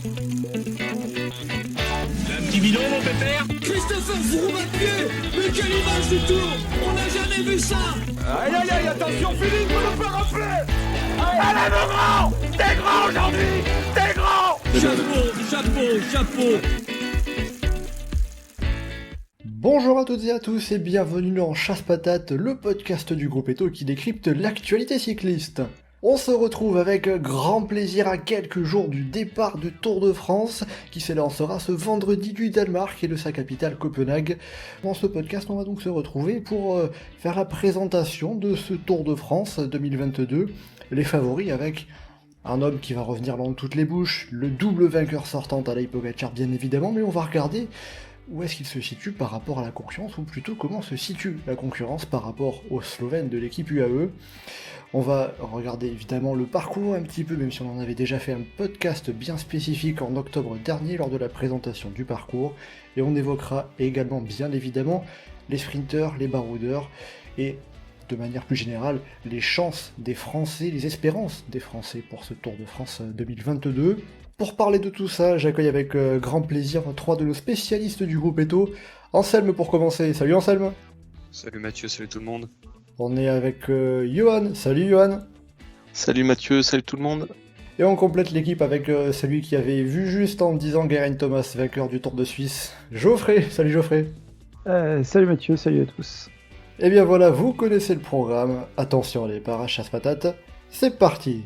Un petit bidon, mon pépère. Christopher Froome à pied. Mais quelle image du tour. On n'a jamais vu ça. Aïe aïe aïe, attention Philippe, ne le pas rafler. Allez mon grand. T'es grand aujourd'hui. T'es grand. Chapeau. Bonjour à toutes et à tous et bienvenue dans Chasse Patate, le podcast du groupe Eto qui décrypte l'actualité cycliste. On se retrouve avec grand plaisir à quelques jours du départ du Tour de France qui s'élancera ce vendredi du Danemark et de sa capitale Copenhague. Dans ce podcast, on va donc se retrouver pour faire la présentation de ce Tour de France 2022, les favoris avec un homme qui va revenir dans toutes les bouches, le double vainqueur sortant Tadej Pogačar bien évidemment, mais on va regarder où est-ce qu'il se situe par rapport à la concurrence, ou plutôt comment se situe la concurrence par rapport aux Slovènes de l'équipe UAE. On va regarder évidemment le parcours un petit peu, même si on en avait déjà fait un podcast bien spécifique en octobre dernier lors de la présentation du parcours, et on évoquera également bien évidemment les sprinteurs, les baroudeurs, et de manière plus générale, les chances des Français, les espérances des Français pour ce Tour de France 2022. Pour parler de tout ça, j'accueille avec grand plaisir trois de nos spécialistes du groupe Eto. Anselme pour commencer. Salut Anselme. Salut Mathieu, salut tout le monde. On est avec Johan. Salut Johan. Salut Mathieu, salut tout le monde. Et on complète l'équipe avec celui qui avait vu juste en disant Geraint Thomas, vainqueur du Tour de Suisse. Geoffrey. Salut Geoffrey. Salut Mathieu, salut à tous. Et bien voilà, vous connaissez le programme. Attention les paras chasse patate. C'est parti.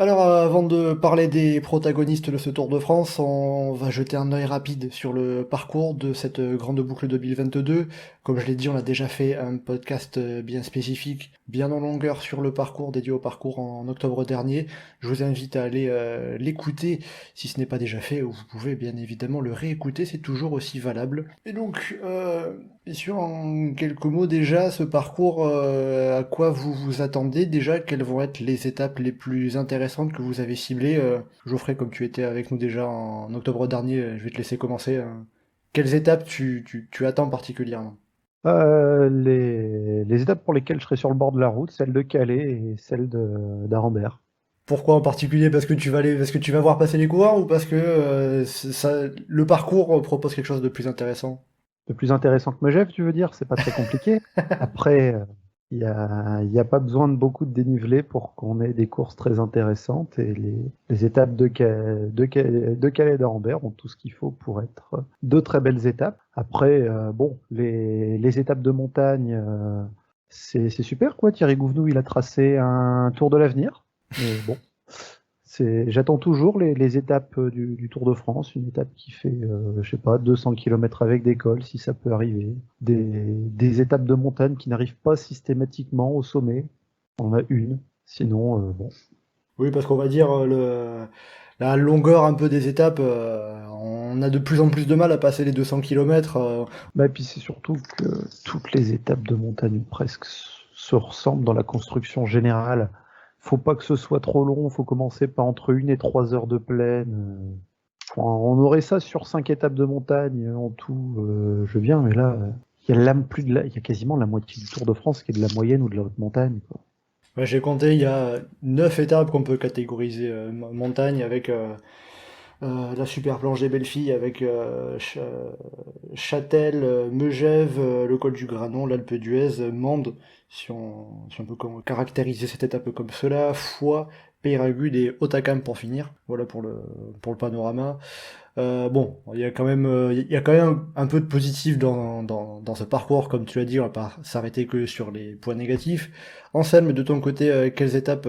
Alors avant de parler des protagonistes de ce Tour de France, on va jeter un œil rapide sur le parcours de cette grande boucle 2022. Comme je l'ai dit, on a déjà fait un podcast bien spécifique, bien en longueur sur le parcours, dédié au parcours en octobre dernier. Je vous invite à aller l'écouter si ce n'est pas déjà fait, ou vous pouvez bien évidemment le réécouter, c'est toujours aussi valable. Et donc, bien sûr, en quelques mots déjà, ce parcours, à quoi vous vous attendez déjà, quelles vont être les étapes les plus intéressantes que vous avez ciblées. Geoffrey, comme tu étais avec nous déjà en octobre dernier, je vais te laisser commencer. Quelles étapes tu attends particulièrement ? Les étapes pour lesquelles je serai sur le bord de la route, celle de Calais et celle d'Arambert. Pourquoi en particulier ? Parce que tu vas voir passer les coureurs, ou parce que le parcours propose quelque chose de plus intéressant ? De plus intéressant que Megève, tu veux dire ? C'est pas très compliqué. Après, il y a pas besoin de beaucoup de dénivelé pour qu'on ait des courses très intéressantes, et les étapes de Calais et d'Arambert ont tout ce qu'il faut pour être de très belles étapes. Après, les étapes de montagne, c'est super quoi. Thierry Gouvenou, il a tracé un Tour de l'avenir. Mais bon, j'attends toujours les étapes du Tour de France, une étape qui fait, 200 km avec des cols, si ça peut arriver. Des étapes de montagne qui n'arrivent pas systématiquement au sommet. On a une, sinon, bon. Oui, parce qu'on va dire, la longueur un peu des étapes, on a de plus en plus de mal à passer les 200 km. Et puis c'est surtout que toutes les étapes de montagne presque se ressemblent dans la construction générale. Faut pas que ce soit trop long, faut commencer par entre 1 et 3 heures de plaine. On aurait ça sur 5 étapes de montagne en tout, je viens, mais là, il y a quasiment la moitié du Tour de France qui est de la moyenne ou de la haute montagne, quoi. Ouais, j'ai compté, il y a 9 étapes qu'on peut catégoriser montagne, avec la super planche des Belles-Filles, avec Châtel, Megève, le col du Granon, l'Alpe d'Huez, Mende, si on peut caractériser cette étape comme cela, Foix, Peyragudes et Hautacam pour finir. Voilà pour le panorama. Il y a quand même un peu de positif dans ce parcours, comme tu l'as dit, on va pas s'arrêter que sur les points négatifs. Anselme, de ton côté, quelles étapes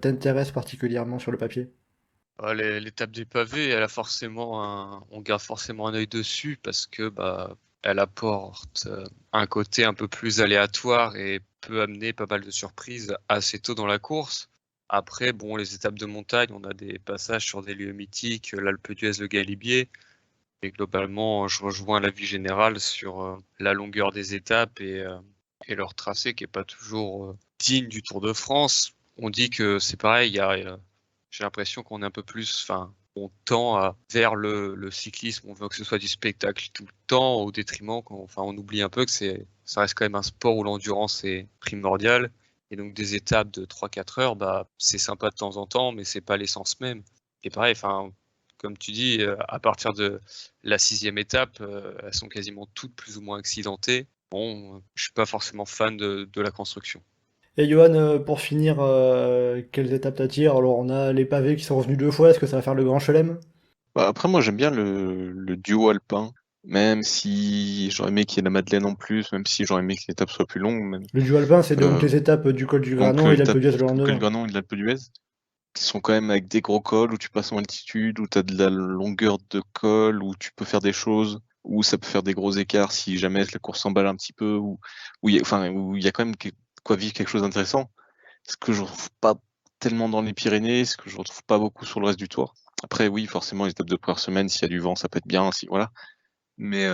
t'intéressent particulièrement sur le papier ? L'étape des pavés, on garde forcément un œil dessus parce que elle apporte un côté un peu plus aléatoire et peut amener pas mal de surprises assez tôt dans la course. Après, les étapes de montagne, on a des passages sur des lieux mythiques, l'Alpe d'Huez, le Galibier. Et globalement, je rejoins l'avis général sur la longueur des étapes et leur tracé qui n'est pas toujours digne du Tour de France. On dit que c'est pareil, j'ai l'impression qu'on est un peu plus, on tend vers le cyclisme, on veut que ce soit du spectacle tout le temps, au détriment, on oublie un peu que ça reste quand même un sport où l'endurance est primordiale. Et donc des étapes de 3-4 heures, bah, c'est sympa de temps en temps, mais c'est pas l'essence même. Et pareil, enfin, comme tu dis, à partir de la 6e étape, elles sont quasiment toutes plus ou moins accidentées. Bon, je suis pas forcément fan de la construction. Et Johan, pour finir, quelles étapes t'attirent? Alors, on a les pavés qui sont revenus 2 fois, est-ce que ça va faire le Grand Chelem? Bah, après, moi, j'aime bien le duo alpin, même si j'aurais aimé qu'il y ait la Madeleine en plus, même si j'aurais aimé que l'étape soit plus longue. Même. Le duo alpin, c'est donc Euh, les étapes du col du Donc, Granon et l'Alpe l'étape d'Huez le du lendemain. Granon et de l'Alpe d'Huez, qui sont quand même avec des gros cols où tu passes en altitude, où tu as de la longueur de col, où tu peux faire des choses, où ça peut faire des gros écarts si jamais la course s'emballe un petit peu, où il y a quand même quoi vivre quelque chose d'intéressant. Ce que je retrouve pas tellement dans les Pyrénées, ce que je retrouve pas beaucoup sur le reste du Tour. Après, oui, forcément, les étapes de première semaine, s'il y a du vent, ça peut être bien, voilà. Mais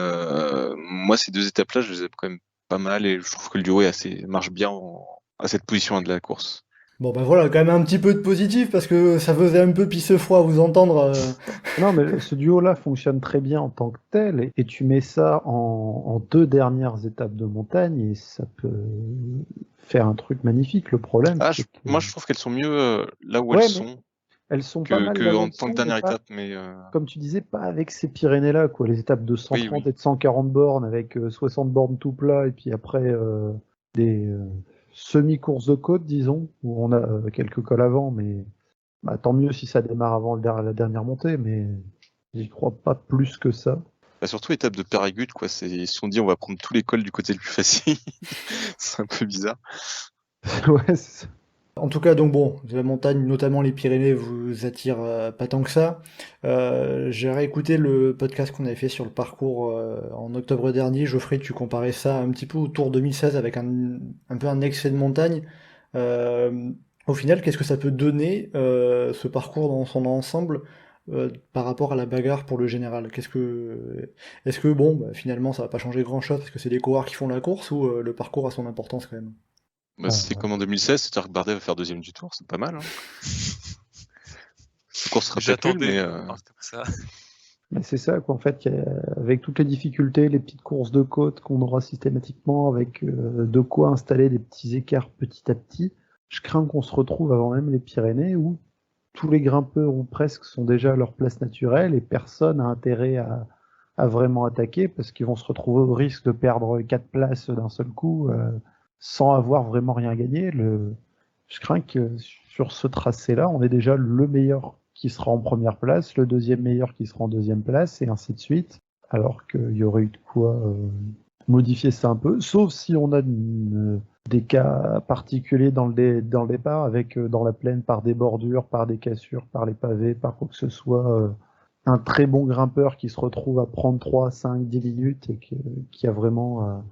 moi, ces 2 étapes-là, je les aime quand même pas mal et je trouve que le duo marche bien à cette position de la course. Bon, ben voilà, quand même un petit peu de positif, parce que ça faisait un peu pisse-froid à vous entendre. Non, mais ce duo-là fonctionne très bien en tant que tel, et tu mets ça en 2 dernières étapes de montagne, et ça peut faire un truc magnifique. Le problème, Ah, c'est que... moi, je trouve qu'elles sont mieux là où Ouais, elles mais sont elles sont pas mal que là où en elles tant que sont, dernière mais pas, étape. Mais comme tu disais, pas avec ces Pyrénées-là, quoi. Les étapes de 130 oui. et de 140 bornes, avec 60 bornes tout plat, et puis après des semi-courses de côte, disons, où on a quelques cols avant, mais bah, tant mieux si ça démarre avant la dernière montée, mais j'y crois pas plus que ça. Bah, surtout étape de Périgude, quoi. Ils se sont dit on va prendre tous les cols du côté le plus facile. C'est un peu bizarre. Ouais, c'est ça. En tout cas, donc bon, la montagne, notamment les Pyrénées, vous attire pas tant que ça. J'ai réécouté le podcast qu'on avait fait sur le parcours en octobre dernier. Geoffrey, tu comparais ça un petit peu au Tour 2016 avec un peu un excès de montagne. Au final, qu'est-ce que ça peut donner, ce parcours dans son ensemble, par rapport à la bagarre pour le général? Est-ce que bon, bah, finalement, ça va pas changer grand-chose parce que c'est les coureurs qui font la course, ou le parcours a son importance quand même? Bah, c'est comme en 2016, c'est-à-dire que Bardet va faire 2e du Tour, c'est pas mal. Hein. La course sera peut-être nulle, mais comme ça. Mais c'est ça, quoi, en fait, avec toutes les difficultés, les petites courses de côte qu'on aura systématiquement, avec de quoi installer des petits écarts petit à petit, je crains qu'on se retrouve avant même les Pyrénées où tous les grimpeurs ou presque sont déjà à leur place naturelle et personne n'a intérêt à vraiment attaquer parce qu'ils vont se retrouver au risque de perdre 4 places d'un seul coup sans avoir vraiment rien gagné. Je crains que sur ce tracé-là, on est déjà le meilleur qui sera en première place, le deuxième meilleur qui sera en 2e place, et ainsi de suite. Alors qu'il y aurait eu de quoi modifier ça un peu, sauf si on a des cas particuliers dans le départ, avec dans la plaine par des bordures, par des cassures, par les pavés, par quoi que ce soit, un très bon grimpeur qui se retrouve à prendre 3, 5, 10 minutes et qui a vraiment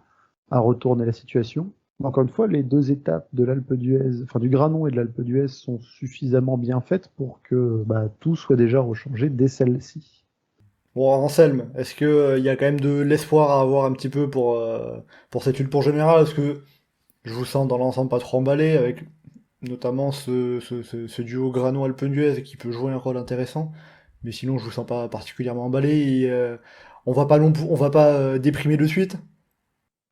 à retourner la situation. Encore une fois, les 2 étapes de l'Alpe d'Huez, enfin du Granon et de l'Alpe d'Huez sont suffisamment bien faites pour que tout soit déjà rechangé dès celle-ci. Bon, Anselme, est-ce que y a quand même de l'espoir à avoir un petit peu pour cette ultra générale? Est-ce que je vous sens dans l'ensemble pas trop emballé, avec notamment ce duo Granon-Alpe d'Huez qui peut jouer un rôle intéressant, mais sinon je vous sens pas particulièrement emballé, et on va pas déprimer de suite?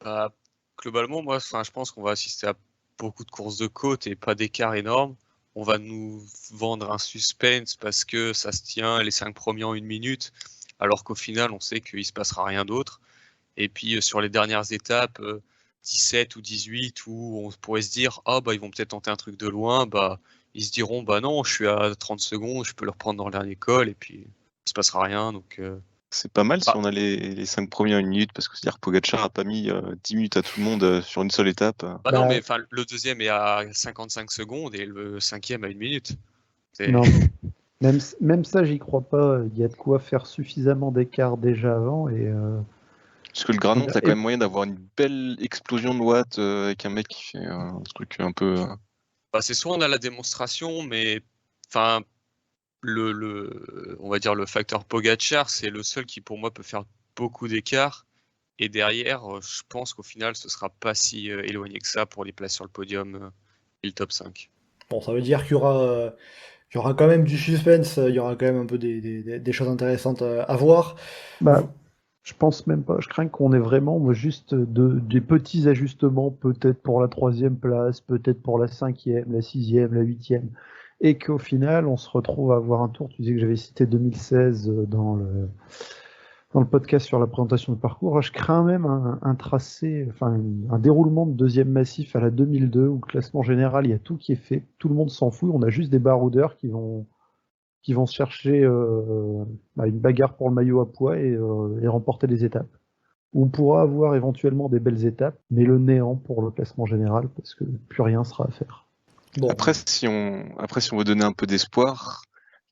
Bah, globalement, moi, je pense qu'on va assister à beaucoup de courses de côte et pas d'écart énorme. On va nous vendre un suspense parce que ça se tient les 5 premiers en 1 minute, alors qu'au final, on sait qu'il se passera rien d'autre. Et puis sur les dernières étapes, 17 ou 18, où on pourrait se dire ah bah ils vont peut-être tenter un truc de loin, bah ils se diront bah non, je suis à 30 secondes, je peux le reprendre dans le dernier col et puis il se passera rien. Donc c'est pas mal si on a les 5 premiers en 1 minute, parce que c'est-à-dire que Pogacar a pas mis 10 minutes à tout le monde sur une seule étape. Bah non, mais le deuxième est à 55 secondes et le 5e à 1 minute. Non, même ça, j'y crois pas. Il y a de quoi faire suffisamment d'écart déjà avant. Parce que le Granon, t'as quand même moyen d'avoir une belle explosion de watts avec un mec qui fait un truc un peu. Bah, c'est soit on a la démonstration, mais enfin, on va dire le facteur Pogacar, c'est le seul qui pour moi peut faire beaucoup d'écart. Et derrière, je pense qu'au final, ce sera pas si éloigné que ça pour les places sur le podium et le top 5. Bon, ça veut dire qu'il y aura quand même du suspense, il y aura quand même un peu des choses intéressantes à voir. Je pense même pas. Je crains qu'on ait vraiment juste des petits ajustements, peut-être pour la 3e place, peut-être pour la 5e, la 6e, la 8e. Et qu'au final, on se retrouve à avoir un tour. Tu disais que j'avais cité 2016 dans le podcast sur la présentation de parcours. Je crains même un tracé, enfin un déroulement de 2e massif à la 2002 où le classement général, il y a tout qui est fait, tout le monde s'en fout. On a juste des baroudeurs qui vont se chercher une bagarre pour le maillot à poids et remporter les étapes. On pourra avoir éventuellement des belles étapes, mais le néant pour le classement général parce que plus rien sera à faire. Bon, Après, si on veut donner un peu d'espoir,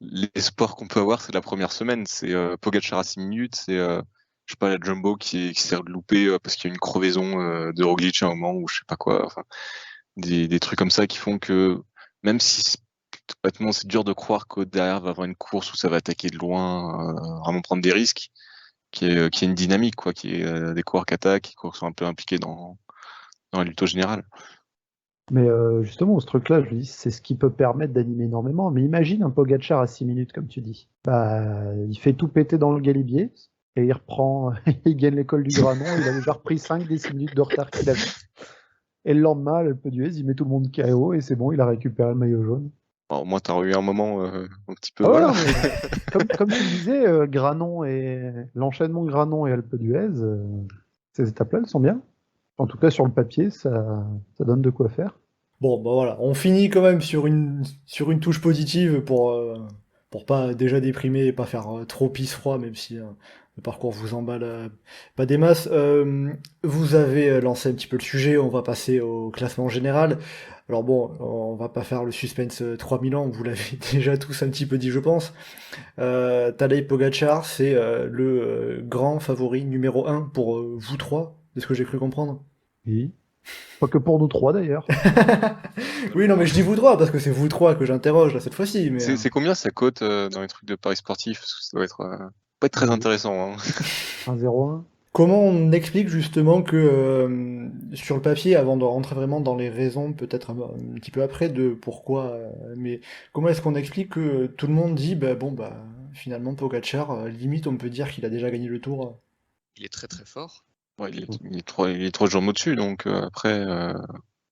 l'espoir qu'on peut avoir, c'est la première semaine. C'est Pogačar à 6 minutes, c'est je sais pas, la Jumbo qui s'est loupée parce qu'il y a une crevaison de Roglic à un moment ou je sais pas quoi. Enfin, des trucs comme ça qui font que même si bêtement c'est dur de croire qu'au derrière va avoir une course où ça va attaquer de loin, vraiment prendre des risques, qui est une dynamique, quoi, qui est des coureurs qui attaquent, qui sont un peu impliqués dans la lutte au général. Mais justement, ce truc-là, je dis, c'est ce qui peut permettre d'animer énormément. Mais imagine un Pogačar à 6 minutes, comme tu dis. Il fait tout péter dans le galibier, et il reprend, il gagne l'école du Granon, il a déjà repris 5 des 6 minutes de retard qu'il avait. Et le lendemain, à l'Alpe d'Huez, il met tout le monde KO, et c'est bon, il a récupéré le maillot jaune. Alors, au moins, t'as eu un moment un petit peu. Ah voilà. ouais, comme tu disais, l'enchaînement Granon et Alpe d'Huez, ces étapes-là, elles sont bien. En tout cas, sur le papier, ça donne de quoi faire. bon, bah voilà, on finit quand même sur une touche positive pour pas déjà déprimer et pas faire trop pisse-froid, même si le parcours vous emballe pas des masses. Vous avez lancé un petit peu le sujet, on va passer au classement général. Alors bon, on va pas faire le suspense 3000 ans, vous l'avez déjà tous un petit peu dit, je pense. Tadej Pogačar, c'est le grand favori numéro 1 pour vous trois, de ce que j'ai cru comprendre. Oui. Pas que pour nous trois, d'ailleurs. Oui, non, mais je dis vous trois, parce que c'est vous trois que j'interroge là cette fois-ci. Mais, C'est combien ça cote dans les trucs de paris sportifs? Parce que ça doit être pas être très intéressant. Hein. 1-0-1. comment on explique justement que sur le papier, avant de rentrer vraiment dans les raisons, peut-être un petit peu après de pourquoi, mais comment est-ce qu'on explique que tout le monde dit, finalement Pogačar, limite on peut dire qu'il a déjà gagné le tour. Il est très très fort. Ouais, il est 3 jours au-dessus, donc après, le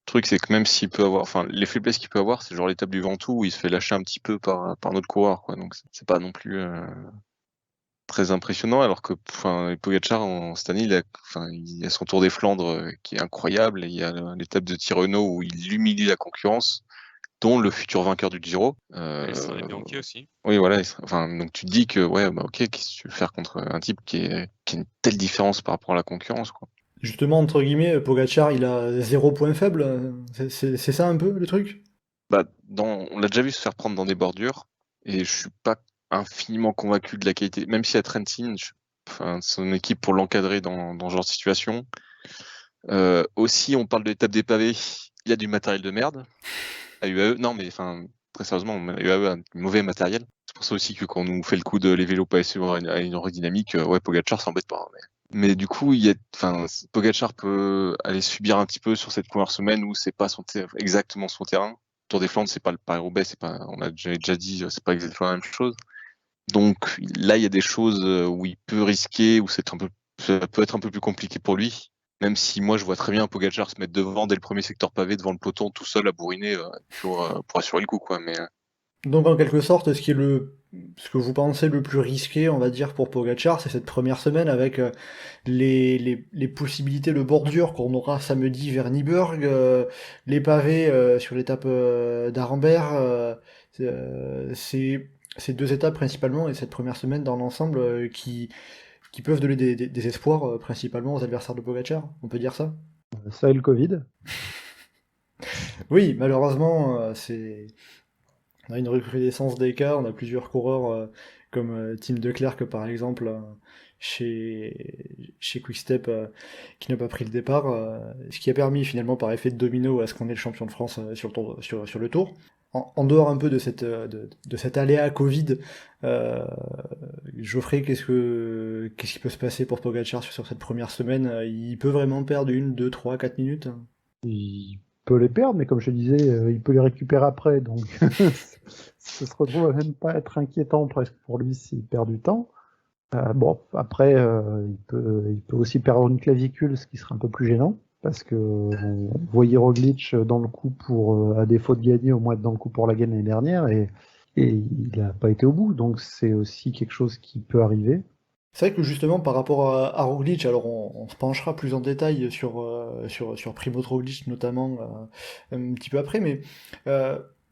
truc c'est que même s'il peut avoir, enfin, les faiblesses qu'il peut avoir, c'est genre l'étape du Ventoux où il se fait lâcher un petit peu par notre coureur, quoi. Donc c'est pas non plus très impressionnant, alors que, enfin, Pogačar cette année, il a son Tour des Flandres qui est incroyable, et il y a l'étape de Tirreno où il humilie la concurrence, dont le futur vainqueur du Giro. Et Strade Bianchi aussi. Oui, voilà. Enfin, donc tu te dis que, ouais, bah ok, qu'est-ce que tu veux faire contre un type qui a une telle différence par rapport à la concurrence, quoi. Justement, entre guillemets, Pogačar, il a 0 point faible, c'est ça un peu le truc? Bah, on l'a déjà vu se faire prendre dans des bordures, et je suis pas infiniment convaincu de la qualité, même si à Trentin, son équipe pour l'encadrer dans ce genre de situation. Aussi, on parle de l'étape des pavés, il y a du matériel de merde. À UAE, non, mais enfin, très sérieusement, UAE a du mauvais matériel. C'est pour ça aussi que quand on nous fait le coup de les vélos pas assez à une aérodynamique, ouais, Pogačar s'embête pas. Mais du coup, Pogačar peut aller subir un petit peu sur cette première semaine où c'est pas exactement son terrain. Tour des Flandres, c'est pas le Paris-Roubaix, on l'a déjà dit, c'est pas exactement la même chose. Donc là, il y a des choses où il peut risquer, où ça peut être un peu plus compliqué pour lui. Même si moi je vois très bien Pogačar se mettre devant dès le premier secteur pavé, devant le peloton, tout seul à bourriner pour assurer le coup, quoi. Mais Donc en quelque sorte, ce que vous pensez le plus risqué, on va dire, pour Pogačar, c'est cette première semaine avec les possibilités de bordure qu'on aura samedi vers Nyburg, les pavés sur l'étape d'Arenberg, ces deux étapes principalement et cette première semaine dans l'ensemble qui peuvent donner des espoirs principalement aux adversaires de Pogačar, on peut dire ça? Ça et le Covid. Oui, malheureusement, on a une recrudescence des cas, on a plusieurs coureurs comme Tim de Klerk par exemple chez Quick-Step qui n'a pas pris le départ, ce qui a permis finalement par effet de domino à ce qu'on ait le champion de France sur le Tour. En dehors un peu de cet aléa Covid, Geoffrey, qu'est-ce qui peut se passer pour Pogačar sur cette première semaine? Il peut vraiment perdre 1, 2, 3, 4 minutes? Il peut les perdre, mais comme je te disais, il peut les récupérer après, donc ça se retrouve à même pas être inquiétant presque pour lui s'il perd du temps. Bon, après, il peut aussi perdre une clavicule, ce qui serait un peu plus gênant, parce que on voyait Roglic dans le coup à défaut de gagner, au moins être dans le coup pour la gagne l'année dernière, et il n'a pas été au bout, donc c'est aussi quelque chose qui peut arriver. C'est vrai que justement par rapport à Roglic, alors on se penchera plus en détail sur Primož Roglic notamment un petit peu après, mais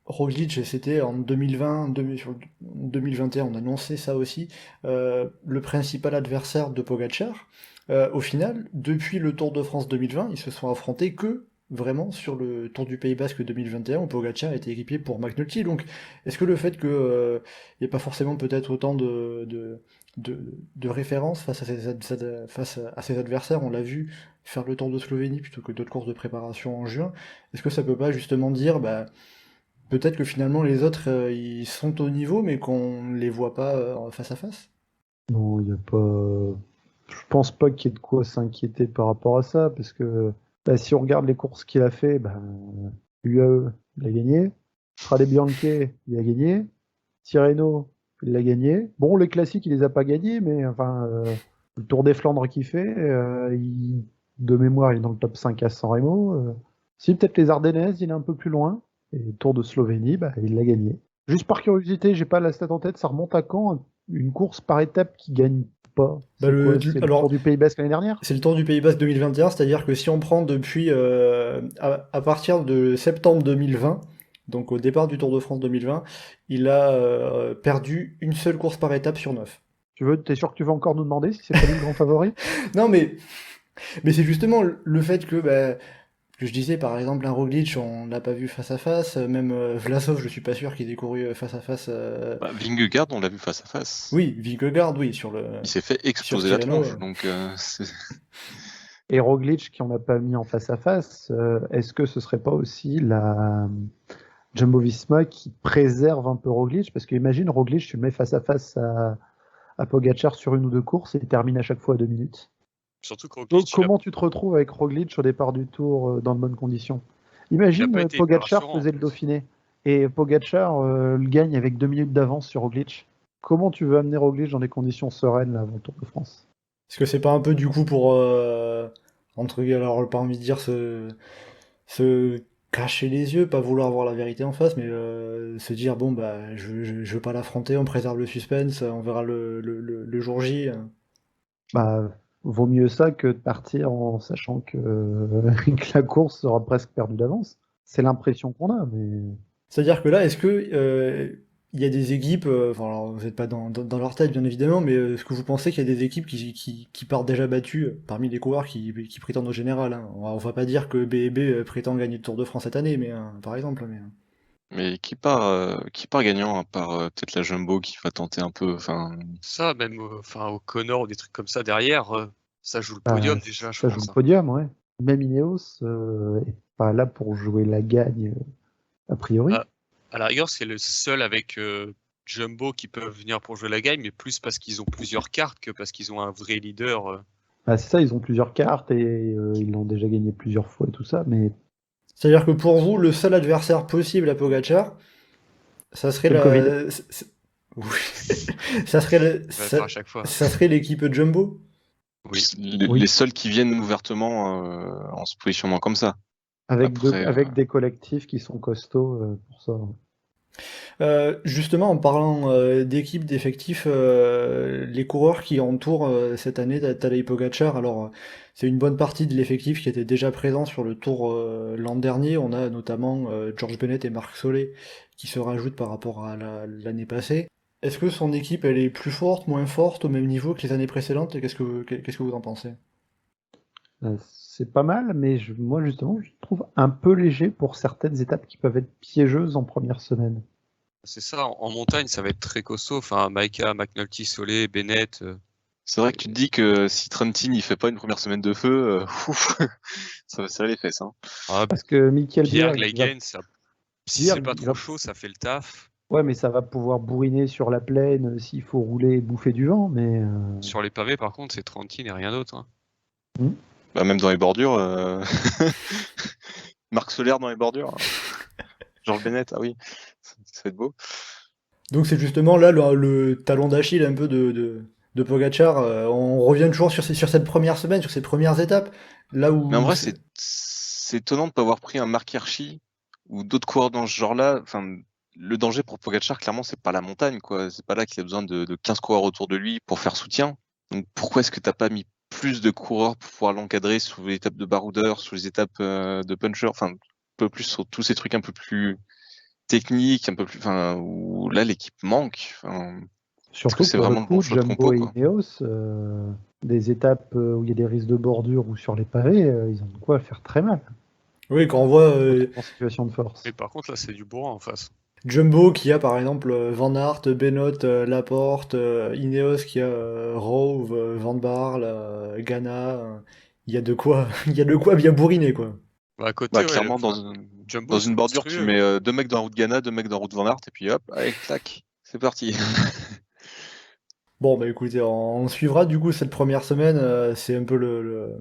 Roglic c'était en 2020, sur 2021, on annonçait ça aussi, le principal adversaire de Pogačar. Au final, depuis le Tour de France 2020, ils se sont affrontés que vraiment sur le Tour du Pays Basque 2021 où Pogačar était équipé pour McNulty. Donc est-ce que le fait que il n'y ait pas forcément peut-être autant de référence face à ses adversaires, on l'a vu faire le Tour de Slovénie plutôt que d'autres courses de préparation en juin. Est-ce que ça peut pas justement dire, bah, peut-être que finalement les autres ils sont au niveau mais qu'on les voit pas face à face? Non, il y a pas. Je pense pas qu'il y ait de quoi s'inquiéter par rapport à ça, parce que bah, si on regarde les courses qu'il a fait, bah, UAE, il a gagné. Strade Bianche, il a gagné. Tirreno, il l'a gagné. Bon, les classiques, il les a pas gagnés, mais enfin, le Tour des Flandres qu'il fait, de mémoire, il est dans le top 5 à San Remo. Si, peut-être les Ardennaises, il est un peu plus loin. Et le Tour de Slovénie, bah, il l'a gagné. Juste par curiosité, j'ai pas la stat en tête, ça remonte à quand une course par étape qui gagne pas? Bah, C'est quoi, c'est le alors, Tour du Pays Basque l'année dernière? c'est le Tour du Pays Basque 2021, c'est-à-dire que si on prend depuis à partir de septembre 2020, donc au départ du Tour de France 2020, il a perdu une seule course par étape sur 9. T'es sûr que tu vas encore nous demander si c'est pas lui le grand favori? Non mais c'est justement le fait que, bah, que je disais par exemple un Roglic, on l'a pas vu face à face, même Vlasov, je suis pas sûr qu'il ait couru face à face. Bah, Vingegaard, on l'a vu face à face. Oui, Vingegaard, oui, sur le. Il s'est fait exploser sur la Tirreno, tronche, donc Et Roglic, qui on n'a pas mis en face à face, est-ce que ce serait pas aussi la Jumbo-Visma qui préserve un peu Roglic? Parce que imagine Roglic, tu le mets face à face à Pogačar sur une ou deux courses et il termine à chaque fois à 2 minutes. Surtout que Donc, Roglic, comment tu te retrouves avec Roglic au départ du Tour dans de bonnes conditions? Il Imagine a pas été hyper Pogačar rassurant, en faisait le plus. Dauphiné et Pogačar le gagne avec 2 minutes d'avance sur Roglic. Comment tu veux amener Roglic dans des conditions sereines là, avant le Tour de France? Est-ce que c'est pas un peu du coup pour entre alors pas envie de dire se cacher les yeux, pas vouloir voir la vérité en face, mais se dire bon bah je veux pas l'affronter, on préserve le suspense, on verra le jour J. Bah, vaut mieux ça que de partir en sachant que, que la course sera presque perdue d'avance. C'est l'impression qu'on a, mais C'est-à-dire que là, est-ce que il y a des équipes, enfin alors vous n'êtes pas dans leur tête bien évidemment, mais est-ce que vous pensez qu'il y a des équipes qui partent déjà battues parmi les coureurs qui prétendent au général, hein. On va pas dire que B&B prétend gagner le Tour de France cette année, mais par exemple. mais qui part gagnant, à part peut-être la Jumbo qui va tenter un peu. Enfin, Ça, même enfin, au Connor ou des trucs comme ça derrière, ça joue le bah, podium déjà, je ça joue pense. le podium, ouais. Même Ineos est pas là pour jouer la gagne, a priori. Ah. À la rigueur, c'est le seul avec Jumbo qui peuvent venir pour jouer la gagne, mais plus parce qu'ils ont plusieurs cartes que parce qu'ils ont un vrai leader. Bah, c'est ça, ils ont plusieurs cartes et ils l'ont déjà gagné plusieurs fois et tout ça, mais C'est-à-dire que pour vous, le seul adversaire possible à Pogačar, ça serait C'est le la. Covid. Oui. Ça serait Ça va être à chaque fois. ça serait l'équipe Jumbo. Oui. Oui. les seuls qui viennent ouvertement en se positionnant comme ça. avec, Après, avec des collectifs qui sont costauds pour ça. Justement, en parlant d'équipe, d'effectifs, les coureurs qui entourent cette année Tadej Pogačar, alors c'est une bonne partie de l'effectif qui était déjà présent sur le Tour l'an dernier. On a notamment George Bennett et Marc Soler qui se rajoutent par rapport à l'année passée. Est-ce que son équipe elle est plus forte, moins forte, au même niveau que les années précédentes? Et qu'est-ce que vous en pensez? C'est pas mal, mais moi justement, je trouve un peu léger pour certaines étapes qui peuvent être piégeuses en première semaine. C'est ça, en montagne, ça va être très costaud. Enfin, Maika, McNulty, Soler, Bennett. c'est vrai que tu te dis que si Trentin il fait pas une première semaine de feu, ça va les fesses. Hein. Ah, Parce que Michael Pierre Bjerg, Gleigen, si Bjerg, c'est pas il trop va- chaud, ça fait le taf. ouais, mais ça va pouvoir bourriner sur la plaine s'il faut rouler et bouffer du vent, mais Sur les pavés, par contre, c'est Trentin et rien d'autre. Hein. Bah, même dans les bordures. Marc Soler dans les bordures. George Bennett, ah oui, ça va être beau. Donc c'est justement là le talon d'Achille un peu de Pogačar. On revient toujours sur cette première semaine, sur ces premières étapes, là où... Mais en vrai, c'est étonnant de pas avoir pris un Marc Hirschi ou d'autres coureurs dans ce genre-là. Enfin, le danger pour Pogačar, clairement, c'est pas la montagne, quoi. C'est pas là qu'il a besoin de 15 coureurs autour de lui pour faire soutien. Donc pourquoi est-ce que t'as pas mis plus de coureurs pour pouvoir l'encadrer sous les étapes de baroudeur, sous les étapes de puncher, enfin un peu plus sur tous ces trucs un peu plus techniques, un peu plus, enfin où là l'équipe manque. Surtout que c'est pour vraiment le coup, le choix de Jumbo compo, et quoi. Ineos, des étapes où il y a des risques de bordure ou sur les pavés, ils ont de quoi faire très mal Oui, quand on voit en situation de force. Mais par contre, là, c'est du bourrin en face. Jumbo qui a par exemple Van Aert, Benoot, Laporte, Ineos qui a Rove, Van Barle, Ghana, il y a de quoi, il y a de quoi bien bourriner quoi. Bah, à côté, Bah, ouais, clairement, Jumbo, dans c'est une bordure, tu monstrueux. mets 2 mecs dans la route Ghana, 2 mecs dans la route Van Aert, et puis hop, allez, clac, c'est parti. Bon bah écoutez, on suivra du coup cette première semaine, c'est un peu le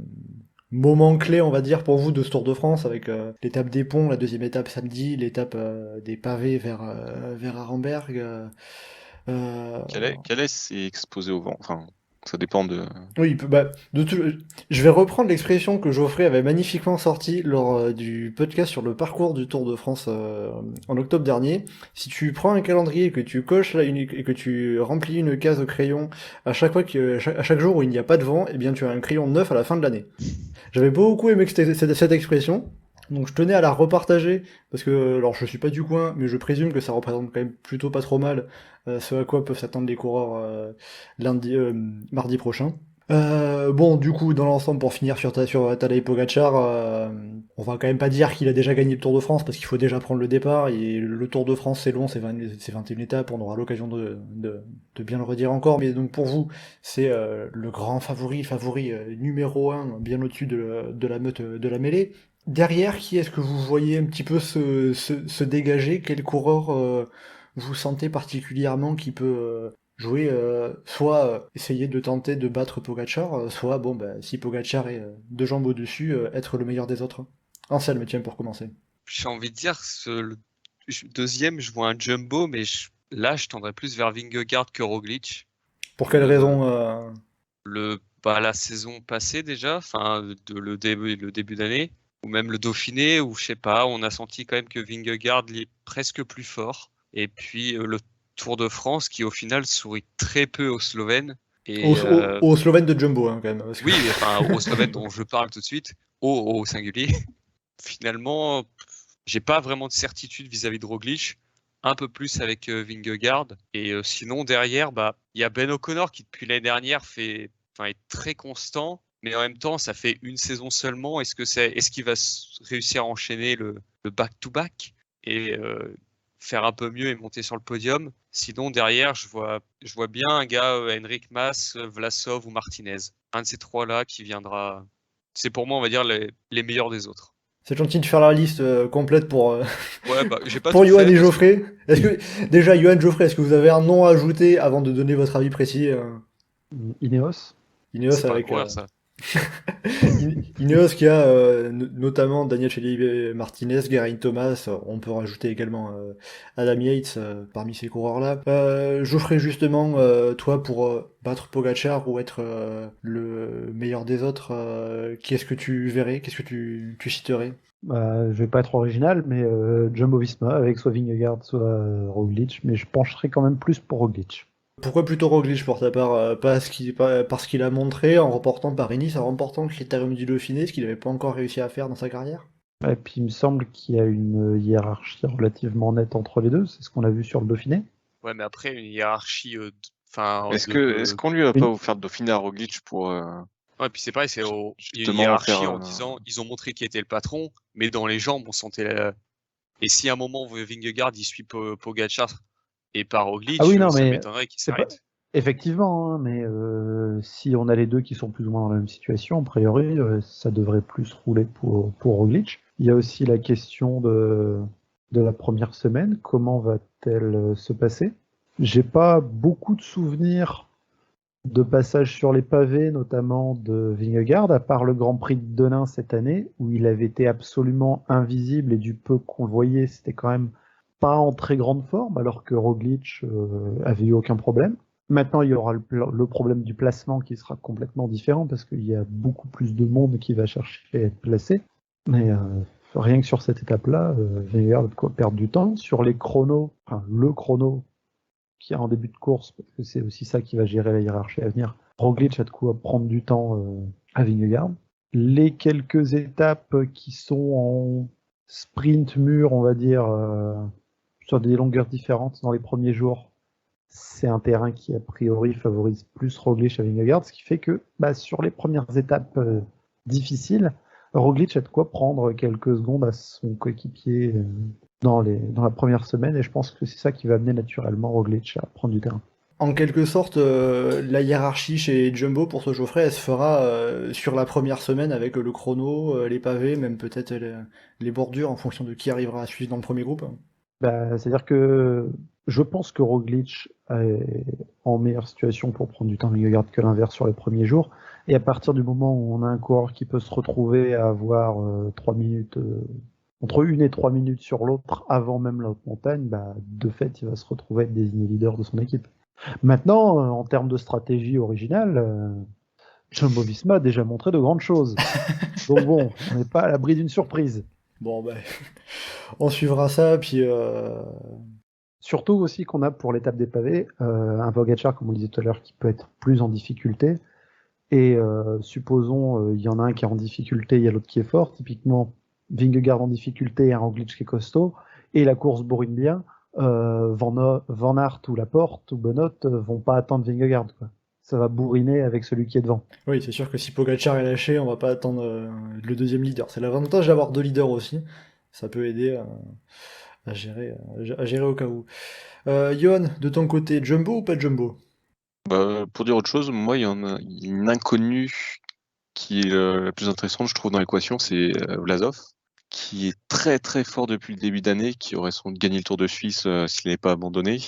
moment clé on va dire pour vous de ce Tour de France avec l'étape des ponts, la deuxième étape samedi, l'étape des pavés vers Arenberg. Calais s'est exposé au vent, enfin ça dépend de... Oui, bah, je vais reprendre l'expression que Geoffrey avait magnifiquement sortie lors du podcast sur le parcours du Tour de France en octobre dernier. Si tu prends un calendrier et que tu coches là et que tu remplis une case au crayon à chaque fois à chaque jour où il n'y a pas de vent, eh bien tu as un crayon neuf à la fin de l'année. J'avais beaucoup aimé cette expression, donc je tenais à la repartager parce que, alors je suis pas du coin, mais je présume que ça représente quand même plutôt pas trop mal ce à quoi peuvent s'attendre les coureurs mardi prochain. Bon, du coup, dans l'ensemble, pour finir sur Tadej Pogačar, on va quand même pas dire qu'il a déjà gagné le Tour de France parce qu'il faut déjà prendre le départ. Et le Tour de France, c'est long, c'est 21 étapes, on aura l'occasion de bien le redire encore. Mais donc pour vous, c'est le grand favori numéro 1, bien au-dessus de la meute de la mêlée. Derrière, qui est-ce que vous voyez un petit peu se dégager? Quel coureur vous sentez particulièrement qui peut jouer, soit essayer de tenter de battre Pogačar, soit, bon, bah, si Pogačar est deux jambes au-dessus, être le meilleur des autres. Anselme, tiens, pour commencer. J'ai envie de dire, deuxième, je vois un Jumbo, mais là, je tendrais plus vers Vingegaard que Roglic. Pour quelle raison La saison passée déjà, enfin le début d'année, ou même le Dauphiné, où je sais pas, on a senti quand même que Vingegaard est presque plus fort. Et puis le Tour de France qui au final sourit très peu aux Slovènes. Et, aux Slovènes de Jumbo, hein, quand même. Parce que... Oui, enfin aux Slovènes dont je parle tout de suite, au singulier. Finalement, j'ai pas vraiment de certitude vis-à-vis de Roglic. Un peu plus avec Vingegaard. Et sinon, derrière, il y a Ben O'Connor qui, depuis l'année dernière, est très constant. Mais en même temps, ça fait une saison seulement. Est-ce qu'il va réussir à enchaîner le back-to-back et faire un peu mieux et monter sur le podium? Sinon, derrière, je vois bien un gars, Henrik Mas, Vlasov ou Martinez. Un de ces trois-là qui viendra. C'est pour moi, on va dire, les meilleurs des autres. C'est gentil de faire la liste complète pour, j'ai pas pour tout Johan fait, et Geoffrey. Déjà, Johan, Geoffrey, est-ce que vous avez un nom à ajouter avant de donner votre avis précis Ineos. Ineos c'est avec... pas coureur, ça. Ineos qui a notamment Daniel Felipe Martinez, Geraint Thomas, on peut rajouter également Adam Yates parmi ces coureurs-là. Geoffrey, justement, toi, pour battre Pogačar ou être le meilleur des autres, qui est-ce que tu verrais? Qu'est-ce que tu citerais? Je vais pas être original, mais Jumbo-Visma avec soit Vingegaard, soit Roglic, mais je pencherai quand même plus pour Roglic. Pourquoi plutôt Roglic pour ta part? Parce qu'il a montré en remportant Paris-Nice, en remportant le Critérium du Dauphiné, ce qu'il n'avait pas encore réussi à faire dans sa carrière? Et puis il me semble qu'il y a une hiérarchie relativement nette entre les deux, c'est ce qu'on a vu sur le Dauphiné. Ouais, mais après, une hiérarchie... Est-ce qu'on lui a pas offert le Dauphiné à Roglic pour... Ouais, puis c'est pareil, il y a une justement hiérarchie faire, en disant, ils ont montré qui était le patron, mais dans les jambes, on sentait Et si à un moment, Vingegaard, il suit Pogačar et pas Roglic, ça m'étonnerait qu'il s'arrête. Effectivement, hein, mais si on a les deux qui sont plus ou moins dans la même situation, a priori, ça devrait plus rouler pour Roglic. Il y a aussi la question de la première semaine. Comment va-t-elle se passer? J'ai pas beaucoup de souvenirs de passage sur les pavés, notamment de Vingegaard, à part le Grand Prix de Denain cette année, où il avait été absolument invisible et du peu qu'on le voyait, c'était quand même pas en très grande forme, alors que Roglic avait eu aucun problème. Maintenant, il y aura le problème du placement qui sera complètement différent parce qu'il y a beaucoup plus de monde qui va chercher à être placé. Mais rien que sur cette étape-là, Vingegaard a de quoi perdre du temps. Sur les chronos, enfin, le chrono qui est en début de course, parce que c'est aussi ça qui va gérer la hiérarchie à venir, Roglic a de quoi prendre du temps à Vingegaard. Les quelques étapes qui sont en sprint mûr, on va dire, sur des longueurs différentes dans les premiers jours, c'est un terrain qui a priori favorise plus Roglic à Vingegaard, ce qui fait que sur les premières étapes difficiles, Roglic a de quoi prendre quelques secondes à son coéquipier dans la première semaine, et je pense que c'est ça qui va amener naturellement Roglic à prendre du terrain. En quelque sorte, la hiérarchie chez Jumbo pour ce Geoffrey, elle se fera sur la première semaine avec le chrono, les pavés, même peut-être les bordures en fonction de qui arrivera à suivre dans le premier groupe. C'est-à-dire que je pense que Roglic est en meilleure situation pour prendre du temps Vingegaard que l'inverse sur les premiers jours. Et à partir du moment où on a un coureur qui peut se retrouver à avoir 3 minutes, entre 1 et 3 minutes sur l'autre avant même la haute montagne, de fait, il va se retrouver à être désigné leader de son équipe. Maintenant, en termes de stratégie originale, Jumbo-Visma a déjà montré de grandes choses. Donc bon, on n'est pas à l'abri d'une surprise. Bon, on suivra ça, puis... Surtout aussi qu'on a pour l'étape des pavés, un Pogačar, comme on le disait tout à l'heure, qui peut être plus en difficulté. Et supposons, il y en a un qui est en difficulté, il y a l'autre qui est fort. Typiquement, Vingegaard en difficulté et un Roglic qui est costaud. Et la course bourrine bien. Van Aert ou Laporte ou Benoît vont pas attendre Vingegaard, quoi. Ça va bourriner avec celui qui est devant. Oui, c'est sûr que si Pogačar est lâché, on va pas attendre le deuxième leader. C'est l'avantage d'avoir 2 leaders aussi. Ça peut aider à gérer au cas où. Johan, de ton côté, Jumbo ou pas Jumbo? Pour dire autre chose, moi, il y a une inconnue qui est la plus intéressante, je trouve, dans l'équation, c'est Vlasov, qui est très très fort depuis le début d'année, qui aurait sans doute gagné le Tour de Suisse s'il n'avait pas abandonné.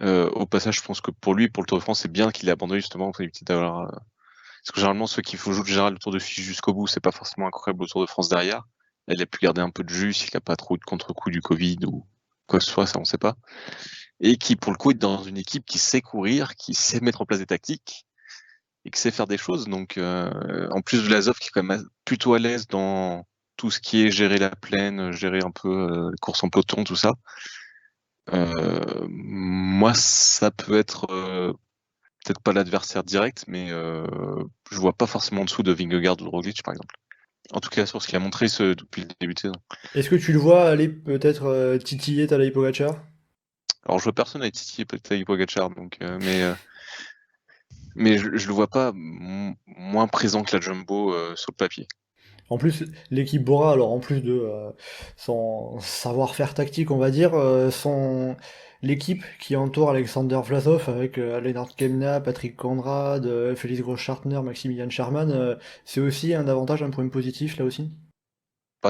Au passage, je pense que pour lui, pour le Tour de France, c'est bien qu'il ait abandonné justement pour éviter d'avoir. Parce que généralement, ceux qui jouent général le Tour de Suisse jusqu'au bout, c'est pas forcément incroyable au Tour de France derrière. Là, il a pu garder un peu de jus, s'il n'a pas trop eu de contre-coup du Covid ou quoi que ce soit, ça on sait pas. Et qui, pour le coup, est dans une équipe qui sait courir, qui sait mettre en place des tactiques et qui sait faire des choses. Donc, en plus, Vlasov qui est quand même plutôt à l'aise dans tout ce qui est gérer la plaine, gérer un peu les courses en peloton, tout ça. Moi, ça peut être peut-être pas l'adversaire direct, mais je vois pas forcément en dessous de Vingegaard ou de Roglic, par exemple. En tout cas, sur ce qu'il a montré depuis le début de saison. Est-ce que tu le vois aller peut-être titiller Tadej Pogačar? Alors, je vois personne à titiller Tadej Pogačar, donc, mais je le vois pas moins présent que la Jumbo sur le papier. En plus, l'équipe Bora, alors en plus de son savoir-faire tactique, on va dire, l'équipe qui entoure Alexander Vlasov avec Lennart Kemna, Patrick Conrad, Félix Großschartner, Maximilian Schachmann, c'est aussi un avantage, un point positif là aussi?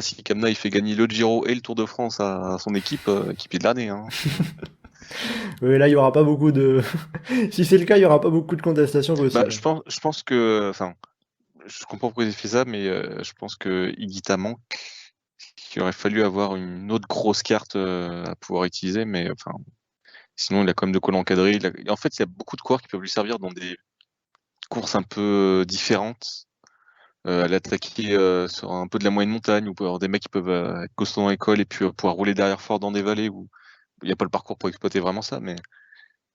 Si Kemna il fait gagner le Giro et le Tour de France à son équipe, équipier de l'année. Hein. Oui, là, il y aura pas beaucoup de... Si c'est le cas, il y aura pas beaucoup de contestations possibles. Je pense que... Enfin, je comprends pourquoi il fait ça, mais je pense que Higuita manque. Il aurait fallu avoir une autre grosse carte à pouvoir utiliser, mais enfin... Sinon, il a quand même de quoi l'encadrer. En fait, il y a beaucoup de coureurs qui peuvent lui servir dans des courses un peu différentes. Aller attaquer sur un peu de la moyenne montagne, ou avoir des mecs qui peuvent être costauds dans l'école et puis pouvoir rouler derrière fort dans des vallées où il n'y a pas le parcours pour exploiter vraiment ça.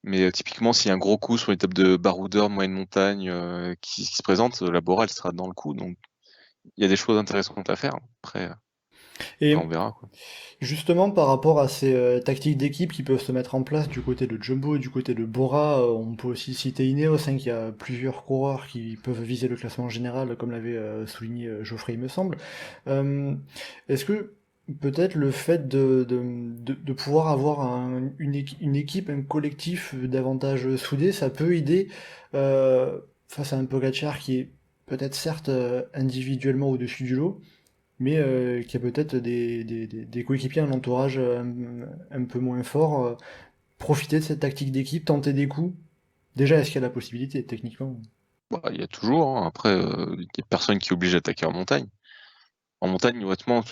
Mais typiquement, s'il y a un gros coup sur l'étape de baroudeur, moyenne montagne qui se présente, la Bora, elle sera dans le coup. Donc, il y a des choses intéressantes à faire. Après, Et on verra, quoi. justement, par rapport à ces tactiques d'équipe qui peuvent se mettre en place du côté de Jumbo et du côté de Bora, on peut aussi citer Ineos, qui a plusieurs coureurs qui peuvent viser le classement général, comme l'avait souligné Geoffrey, il me semble. Est-ce que peut-être le fait de pouvoir avoir une équipe, un collectif davantage soudé, ça peut aider face à un Pogačar qui est peut-être certes individuellement au-dessus du lot, mais qui a peut-être des coéquipiers, un entourage un peu moins fort, profiter de cette tactique d'équipe, tenter des coups. Déjà, est-ce qu'il y a la possibilité, techniquement? Il y a toujours. Hein. Après, il n'y a personne qui est obligé d'attaquer en montagne. En montagne, honnêtement,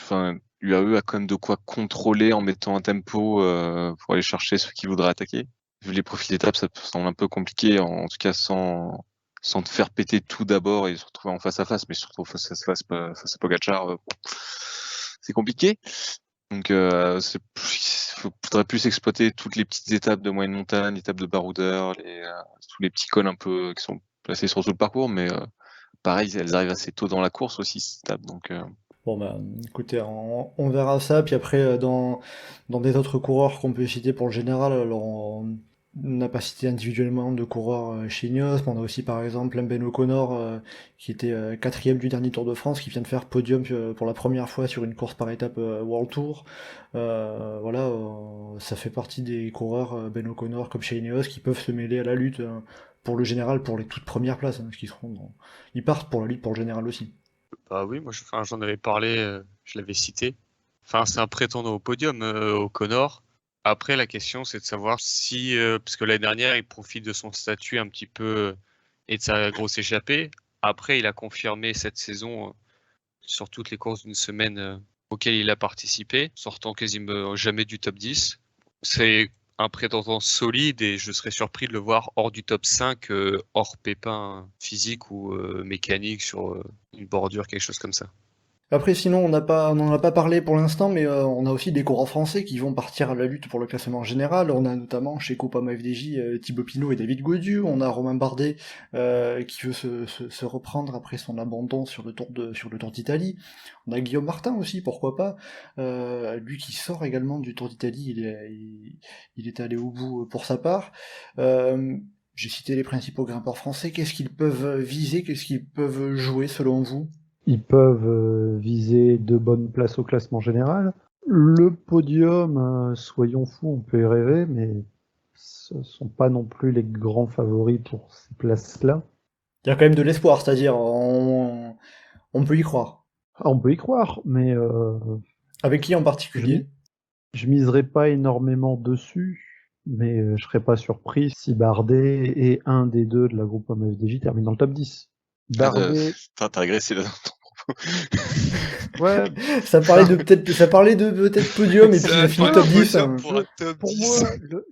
l'UAE a quand même de quoi contrôler en mettant un tempo pour aller chercher ceux qui voudraient attaquer. vu les profils d'étape, ça semble un peu compliqué, en tout cas sans te faire péter tout d'abord et se retrouver en face à face, mais surtout face à face face à Pogacar, c'est compliqué. Donc faudrait plus exploiter toutes les petites étapes de moyenne montagne, étapes de baroudeur, tous les petits cols un peu qui sont placés sur tout le parcours, mais pareil, elles arrivent assez tôt dans la course aussi, ces étapes. Donc Bon bah écoutez, on verra ça, puis après dans des autres coureurs qu'on peut citer pour le général, alors on n'a pas cité individuellement de coureurs chez Ineos, mais on a aussi par exemple Ben O'Connor qui était quatrième du dernier Tour de France, qui vient de faire podium pour la première fois sur une course par étape World Tour. Voilà, ça fait partie des coureurs Ben O'Connor comme chez Ineos qui peuvent se mêler à la lutte pour le général, pour les toutes premières places, parce qu'ils ils partent pour la lutte pour le général aussi. Bah oui, moi j'en avais parlé, je l'avais cité. Enfin, c'est un prétendant au podium, O'Connor. Après, la question c'est de savoir si, parce que l'année dernière, il profite de son statut un petit peu et de sa grosse échappée. Après, il a confirmé cette saison sur toutes les courses d'une semaine auxquelles il a participé, sortant quasiment jamais du top 10. C'est un prétendant solide et je serais surpris de le voir hors du top 5, hors pépin physique ou mécanique sur une bordure, quelque chose comme ça. Après, sinon, on n'en a pas parlé pour l'instant, mais on a aussi des coureurs français qui vont partir à la lutte pour le classement général. On a notamment chez Groupama FDJ Thibaut Pinot et David Gaudu. On a Romain Bardet qui veut se reprendre après son abandon sur le Tour d'Italie. On a Guillaume Martin aussi, pourquoi pas. Lui qui sort également du Tour d'Italie, il est allé au bout pour sa part. J'ai cité les principaux grimpeurs français. Qu'est-ce qu'ils peuvent viser? Qu'est-ce qu'ils peuvent jouer selon vous? Ils peuvent viser de bonnes places au classement général. Le podium, soyons fous, on peut y rêver, mais ce ne sont pas non plus les grands favoris pour ces places-là. Il y a quand même de l'espoir, c'est-à-dire on peut y croire. Ah, on peut y croire, mais Avec qui en particulier? je miserai pas énormément dessus, mais je serais pas surpris si Bardet et un des deux de la groupe FDJ terminent dans le top 10. Bardet... T'as agressé là dans ton propos. Ouais, Ça parlait de peut-être podium et puis il a fini top 10. Hein.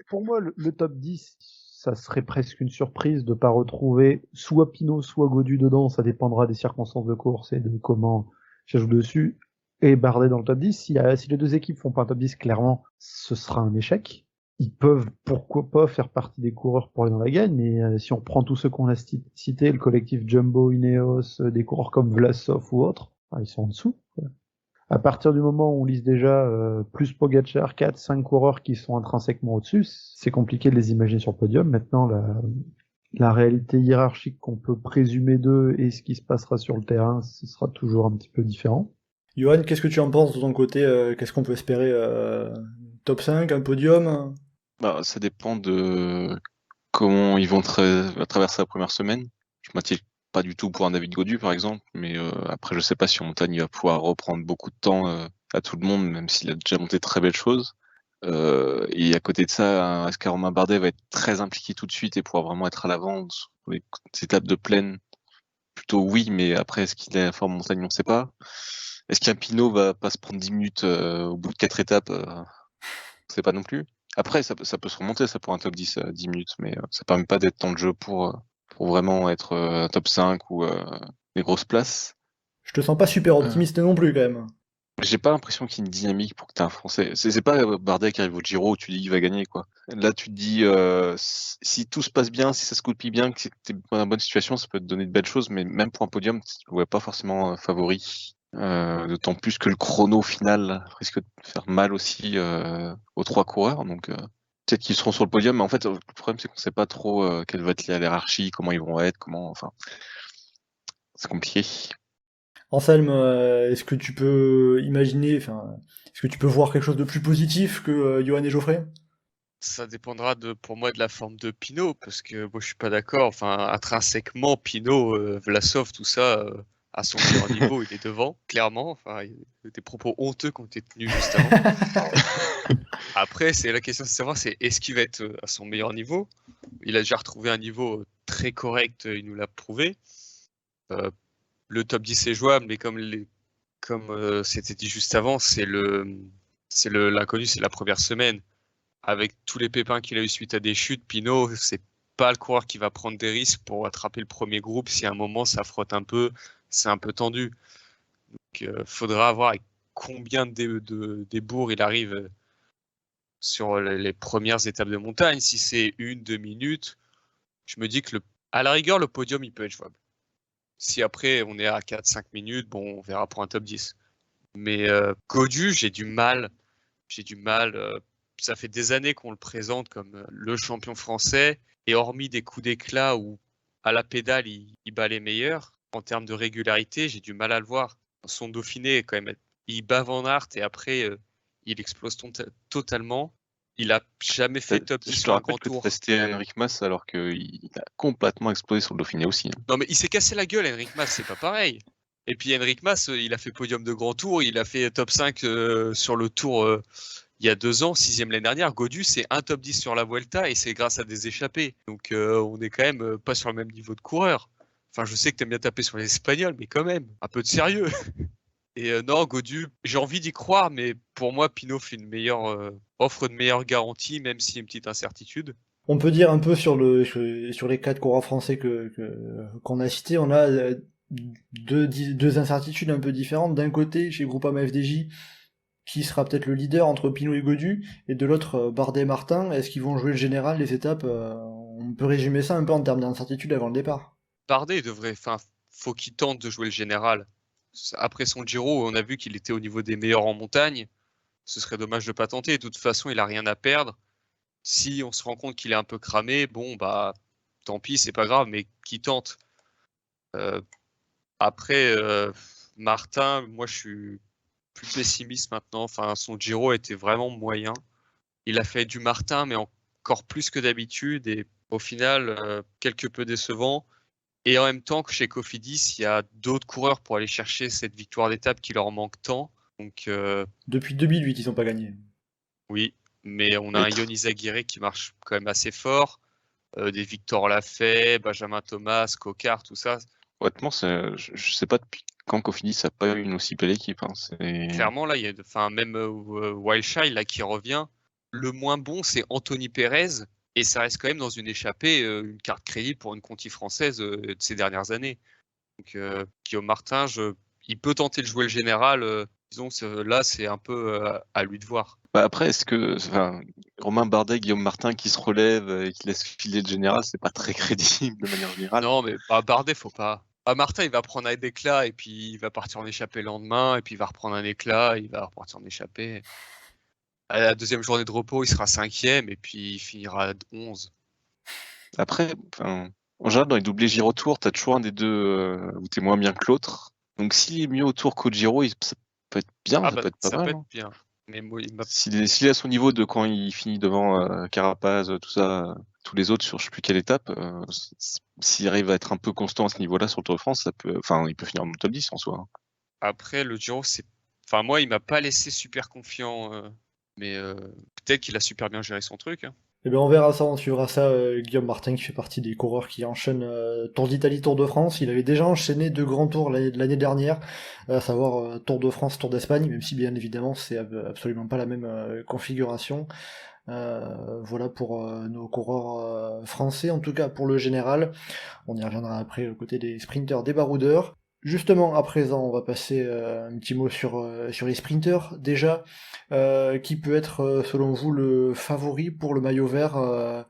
pour moi, le top 10, ça serait presque une surprise de pas retrouver soit Pinot, soit Gaudu dedans. Ça dépendra des circonstances de course et de comment ça joue dessus. Et Bardet dans le top 10. Si les deux équipes font pas un top 10, clairement, ce sera un échec. Ils peuvent, pourquoi pas, faire partie des coureurs pour aller dans la gagne, mais si on prend tous ceux qu'on a cités, le collectif Jumbo, Ineos, des coureurs comme Vlasov ou autres, ils sont en dessous. Quoi. À partir du moment où on lise déjà plus Pogacar, 4-5 coureurs qui sont intrinsèquement au-dessus, c'est compliqué de les imaginer sur le podium. Maintenant, la réalité hiérarchique qu'on peut présumer d'eux et ce qui se passera sur le terrain, ce sera toujours un petit peu différent. Johan, qu'est-ce que tu en penses de ton côté? Qu'est-ce qu'on peut espérer? Top 5, un podium? Bah, ça dépend de comment ils vont traverser la première semaine. Je m'inquiète pas du tout pour un David Gaudu, par exemple, mais après, je sais pas si en montagne, il va pouvoir reprendre beaucoup de temps à tout le monde, même s'il a déjà monté de très belles choses. Et à côté de ça, est-ce qu'Romain Bardet va être très impliqué tout de suite et pouvoir vraiment être à l'avant sur les étapes de plaine? Plutôt oui, mais après, est-ce qu'il est à forme montagne? On sait pas. Est-ce qu'un Pinot va pas se prendre 10 minutes au bout de 4 étapes? On sait pas non plus. Après, ça peut se remonter, ça, pour un top 10 à 10 minutes, mais ça permet pas d'être dans le jeu pour vraiment être top 5 ou des grosses places. Je te sens pas super optimiste non plus, quand même. J'ai pas l'impression qu'il y ait une dynamique pour que t'aies un Français. C'est pas Bardet qui arrive au Giro où tu dis qu'il va gagner, quoi. Là, tu te dis, si tout se passe bien, si ça se goupille bien, que t'es dans une bonne situation, ça peut te donner de belles choses, mais même pour un podium, tu ne vois pas forcément favori. D'autant plus que le chrono final risque de faire mal aussi aux 3 coureurs, donc peut-être qu'ils seront sur le podium, mais en fait le problème c'est qu'on sait pas trop quelle va être la hiérarchie, comment ils vont être, enfin c'est compliqué. Anselme, est-ce que tu peux imaginer, est-ce que tu peux voir quelque chose de plus positif que Johan et Geoffrey? Ça dépendra pour moi de la forme de Pinot, parce que moi je suis pas d'accord. Enfin, intrinsèquement, Pinot, Vlasov, tout ça, à son meilleur niveau, il est devant, clairement. Enfin, il y a des propos honteux qui ont été tenus juste avant. Après, c'est la question de savoir, est-ce qu'il va être à son meilleur niveau? Il a déjà retrouvé un niveau très correct, il nous l'a prouvé. Le top 10 est jouable, mais comme c'était dit juste avant, l'inconnu, c'est la première semaine. avec tous les pépins qu'il a eu suite à des chutes, Pinot, c'est pas le coureur qui va prendre des risques pour attraper le premier groupe. Si à un moment ça frotte un peu, c'est un peu tendu. Donc, faudra voir avec combien de débours il arrive sur les premières étapes de montagne. Si c'est 1-2 minutes, je me dis que à la rigueur, le podium, il peut être jouable. Si après, on est à 4-5 minutes, bon, on verra pour un top 10. Mais Gaudu, j'ai du mal. Ça fait des années qu'on le présente comme le champion français. Et hormis des coups d'éclat où, à la pédale, il bat les meilleurs, en termes de régularité, j'ai du mal à le voir. Son Dauphiné, quand même, il bat Van Aert et après, il explose totalement. Il a jamais fait top 10 Je te sur un rappelle grand que tour. resté Enric Mas alors qu'il a complètement explosé sur le Dauphiné aussi. Hein. Non, mais il s'est cassé la gueule, Enric Mas, c'est pas pareil. Et puis Enric Mas, il a fait podium de grand tour, il a fait top 5 sur le tour il y a 2 ans, 6e l'année dernière. Gaudu, c'est un top 10 sur la Vuelta et c'est grâce à des échappées. Donc on est quand même pas sur le même niveau de coureur. Enfin, je sais que t'aimes bien taper sur les Espagnols, mais quand même, un peu de sérieux. Et non, Gaudu, j'ai envie d'y croire, mais pour moi, Pinot fait une meilleure offre de meilleure garantie, même s'il y a une petite incertitude. On peut dire un peu sur les 4 coureurs français qu'on a cités, on a deux incertitudes un peu différentes. D'un côté, chez Groupama FDJ, qui sera peut-être le leader entre Pinot et Gaudu, et de l'autre, Bardet et Martin. Est-ce qu'ils vont jouer le général, les étapes On peut résumer ça un peu en termes d'incertitude avant le départ. Bardet faut qu'il tente de jouer le général. Après son Giro, on a vu qu'il était au niveau des meilleurs en montagne. Ce serait dommage de pas tenter. De toute façon, il a rien à perdre. Si on se rend compte qu'il est un peu cramé, bon, bah, tant pis, c'est pas grave, mais qu'il tente. Après, Martin, moi, je suis plus pessimiste maintenant. Enfin, son Giro était vraiment moyen. Il a fait du Martin, mais encore plus que d'habitude. Et au final, quelque peu décevant. Et en même temps que chez Cofidis, il y a d'autres coureurs pour aller chercher cette victoire d'étape qui leur manque tant. Donc, Depuis 2008, ils n'ont pas gagné. oui, mais on a un Yonis Aguirre qui marche quand même assez fort. Des Victor Lafay, Benjamin Thomas, Cocard, tout ça. Honnêtement, je sais pas depuis quand Cofidis n'a pas eu une aussi belle équipe. Hein. Clairement, là, il y a même Wildchild là, qui revient. Le moins bon, c'est Anthony Pérez. Et ça reste quand même dans une échappée, une carte crédit pour une Conti française de ces dernières années. Donc Guillaume Martin, il peut tenter de jouer le général. Disons que là, c'est un peu à lui de voir. Bah après, est-ce que Romain Bardet, Guillaume Martin qui se relève et qui laisse filer le général, c'est pas très crédible de manière générale. Non, mais Bardet, faut pas. Martin, il va prendre un éclat et puis il va partir en échappée le lendemain et puis il va reprendre un éclat, il va repartir en échappée. À la deuxième journée de repos, il sera 5e et puis il finira 11. Après, en général, dans les doublés Giro Tour, t'as toujours un des deux où t'es moins bien que l'autre. Donc s'il est mieux au Tour qu'au Giro, ça peut être bien, ça peut être pas ça mal. peut Hein. être bien. Mais S'il est à son niveau de quand il finit devant Carapaz, tout ça, tous les autres sur je sais plus quelle étape, s'il arrive à être un peu constant à ce niveau-là sur le Tour de France, il peut finir en top 10 en soi. Hein. Après, le Giro, moi, il m'a pas laissé super confiant. Mais peut-être qu'il a super bien géré son truc. Hein. Eh bien, on verra ça, on suivra ça. Guillaume Martin, qui fait partie des coureurs qui enchaînent Tour d'Italie, Tour de France. Il avait déjà enchaîné 2 grands tours l'année dernière, à savoir Tour de France, Tour d'Espagne, même si bien évidemment c'est absolument pas la même configuration. Voilà pour nos coureurs français, en tout cas pour le général. On y reviendra après aux côtés des sprinters, des baroudeurs. Justement, à présent, on va passer un petit mot sur les sprinters. Déjà, qui peut être, selon vous, le favori pour le maillot vert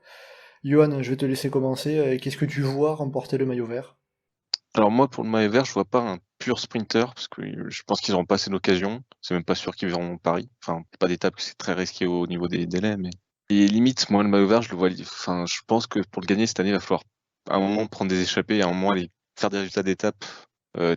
Johan, je vais te laisser commencer. Qu'est-ce que tu vois remporter le maillot vert? Alors moi, pour le maillot vert, je vois pas un pur sprinter, parce que je pense qu'ils n'auront pas assez d'occasion. C'est même pas sûr qu'ils verront Paris. Enfin, pas d'étape, c'est très risqué au niveau des délais, mais... Et limite, moi, le maillot vert, je le vois... Enfin, je pense que pour le gagner cette année, il va falloir à un moment prendre des échappées et à un moment aller faire des résultats d'étape.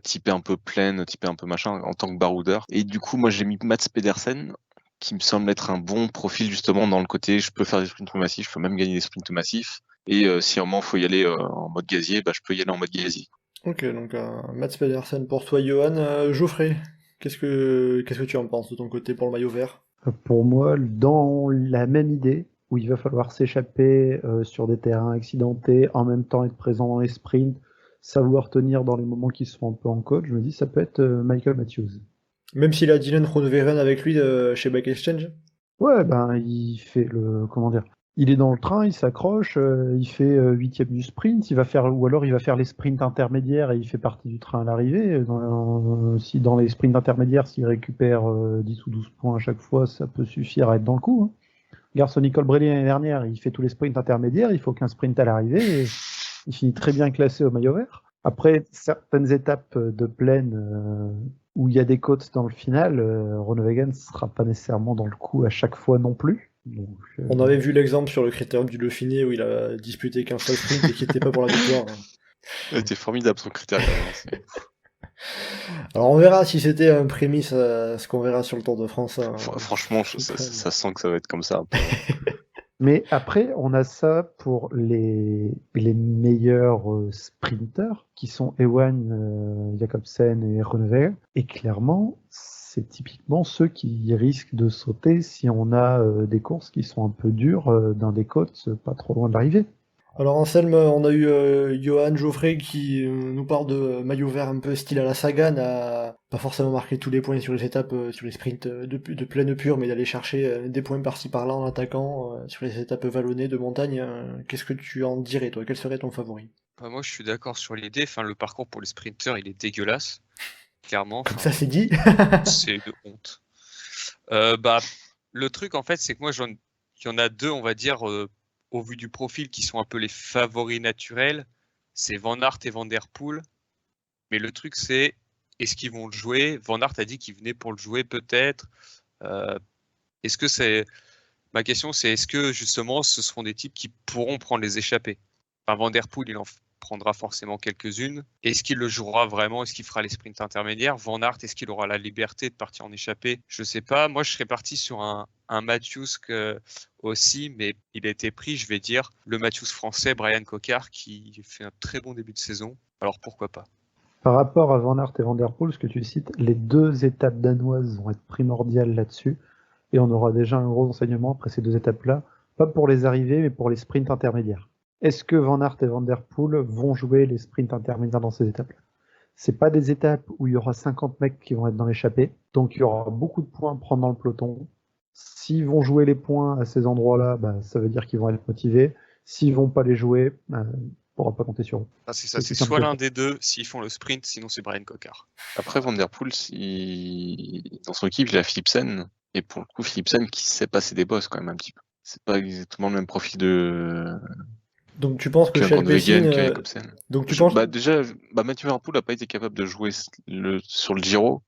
Typé un peu pleine, typé un peu machin, en tant que baroudeur. Et du coup, moi, j'ai mis Mats Pedersen, qui me semble être un bon profil, justement, dans le côté, je peux faire des sprints massifs, je peux même gagner des sprints massifs. Et si à un moment, il faut y aller en mode gazier, je peux y aller en mode gazier. Ok, donc Mats Pedersen pour toi, Johan. Geoffrey, qu'est-ce que tu en penses de ton côté pour le maillot vert? Pour moi, dans la même idée, où il va falloir s'échapper sur des terrains accidentés, en même temps être présent dans les sprints, savoir tenir dans les moments qui sont un peu en côte, je me dis ça peut être Michael Matthews. Même s'il a Dylan Groenewegen avec lui chez Bike Exchange? Ouais, ben il fait comment dire, il est dans le train, il s'accroche, il fait 8e du sprint, ou alors il va faire les sprints intermédiaires et il fait partie du train à l'arrivée. Si dans les sprints intermédiaires, s'il récupère 10 ou 12 points à chaque fois, ça peut suffire à être dans le coup, hein. Garçon Nicole Brelli l'année dernière, il fait tous les sprints intermédiaires, il faut qu'un sprint à l'arrivée, et il finit très bien classé au maillot vert. Après, certaines étapes de plaine où il y a des côtes dans le final, Groenewegen ne sera pas nécessairement dans le coup à chaque fois non plus. Donc, On avait vu l'exemple sur le critérium du Dauphiné où il a disputé qu'un seul sprint et qui n'était pas pour la victoire. C'était formidable son critère. Alors on verra si c'était un prémisse à ce qu'on verra sur le Tour de France, hein. Franchement, ça sent que ça va être comme ça. Mais après, on a ça pour les meilleurs sprinters, qui sont Ewan, Jacobsen et Groenewegen. Et clairement, c'est typiquement ceux qui risquent de sauter si on a des courses qui sont un peu dures dans des côtes pas trop loin de l'arrivée. Alors Anselme, on a eu Johan Geoffrey qui nous parle de maillot vert un peu style à la Sagan, à pas forcément marquer tous les points sur les étapes, sur les sprints de plaine pure, mais d'aller chercher des points par-ci par-là en attaquant sur les étapes vallonnées de montagne. Qu'est-ce que tu en dirais, toi? Quel serait ton favori? Bah, moi, je suis d'accord sur l'idée. Enfin, le parcours pour les sprinters, il est dégueulasse. Clairement. Enfin, Ça c'est dit. c'est de honte. Bah, le truc, en fait, c'est que moi, il y en a deux, on va dire, au vu du profil, qui sont un peu les favoris naturels. C'est Van Aert et Van Der Poel. Mais le truc, c'est, est-ce qu'ils vont le jouer? Van Aert a dit qu'il venait pour le jouer, peut-être. Est-ce que c'est... Ma question, c'est est-ce que, justement, ce seront des types qui pourront prendre les échappées? Enfin, Van Der Poel, il en prendra forcément quelques-unes. Est-ce qu'il le jouera vraiment? Est-ce qu'il fera les sprints intermédiaires? Van Aert, est-ce qu'il aura la liberté de partir en échappée? Je sais pas. Moi, je serais parti sur un Matthews aussi, mais il a été pris, je vais dire, le Matthews français, Brian Cocard, qui fait un très bon début de saison. Alors, pourquoi pas? Par rapport à Van Aert et Van Der Poel, ce que tu cites, les 2 étapes danoises vont être primordiales là-dessus. Et on aura déjà un gros enseignement après ces 2 étapes-là. Pas pour les arrivées, mais pour les sprints intermédiaires. Est-ce que Van Aert et Van Der Poel vont jouer les sprints intermédiaires dans ces étapes-là? C'est pas des étapes où il y aura 50 mecs qui vont être dans l'échappée, donc il y aura beaucoup de points à prendre dans le peloton. S'ils vont jouer les points à ces endroits-là, bah, ça veut dire qu'ils vont être motivés. S'ils vont pas les jouer, on pourra pas compter sur eux. Ah, c'est ça, c'est soit l'un des deux, s'ils font le sprint, sinon c'est Brian Cocard. Après, Van Der Poel, dans son équipe, il a Philipsen. Et pour le coup, Philipsen qui sait passer des bosses quand même un petit peu. C'est pas exactement le même profil de... Donc tu penses que Groenewegen, Schellpessine... Jacobsen. Donc tu penses... Déjà, Mathieu Van Der Poel n'a pas été capable de jouer sur le Giro.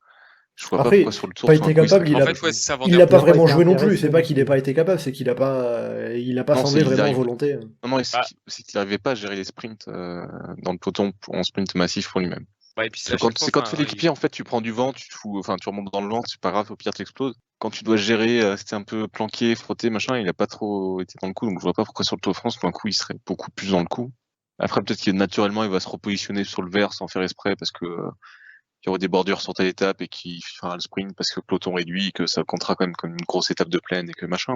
Je vois Après, pas pourquoi sur le Tour. pas été capable, il a pas vraiment joué non plus. C'est pas qu'il ait pas été capable, c'est qu'il a pas semblé vraiment volonté. Non, c'est qu'il n'arrivait pas à gérer les sprints dans le peloton en sprint massif pour lui-même. Ouais, c'est quand tu fais l'équipier, en fait, tu prends du vent, tu remontes dans le vent, c'est pas grave, au pire t'exploses. Quand tu dois gérer, c'était un peu planqué, frotté, machin, il a pas trop été dans le coup, donc je vois pas pourquoi sur le Tour de France, d'un coup, il serait beaucoup plus dans le coup. Après, peut-être que naturellement, il va se repositionner sur le vert sans faire exprès, parce que il y aurait des bordures sur telle étape et qu'il fera le sprint parce que le peloton réduit, que ça comptera quand même comme une grosse étape de plaine et que machin,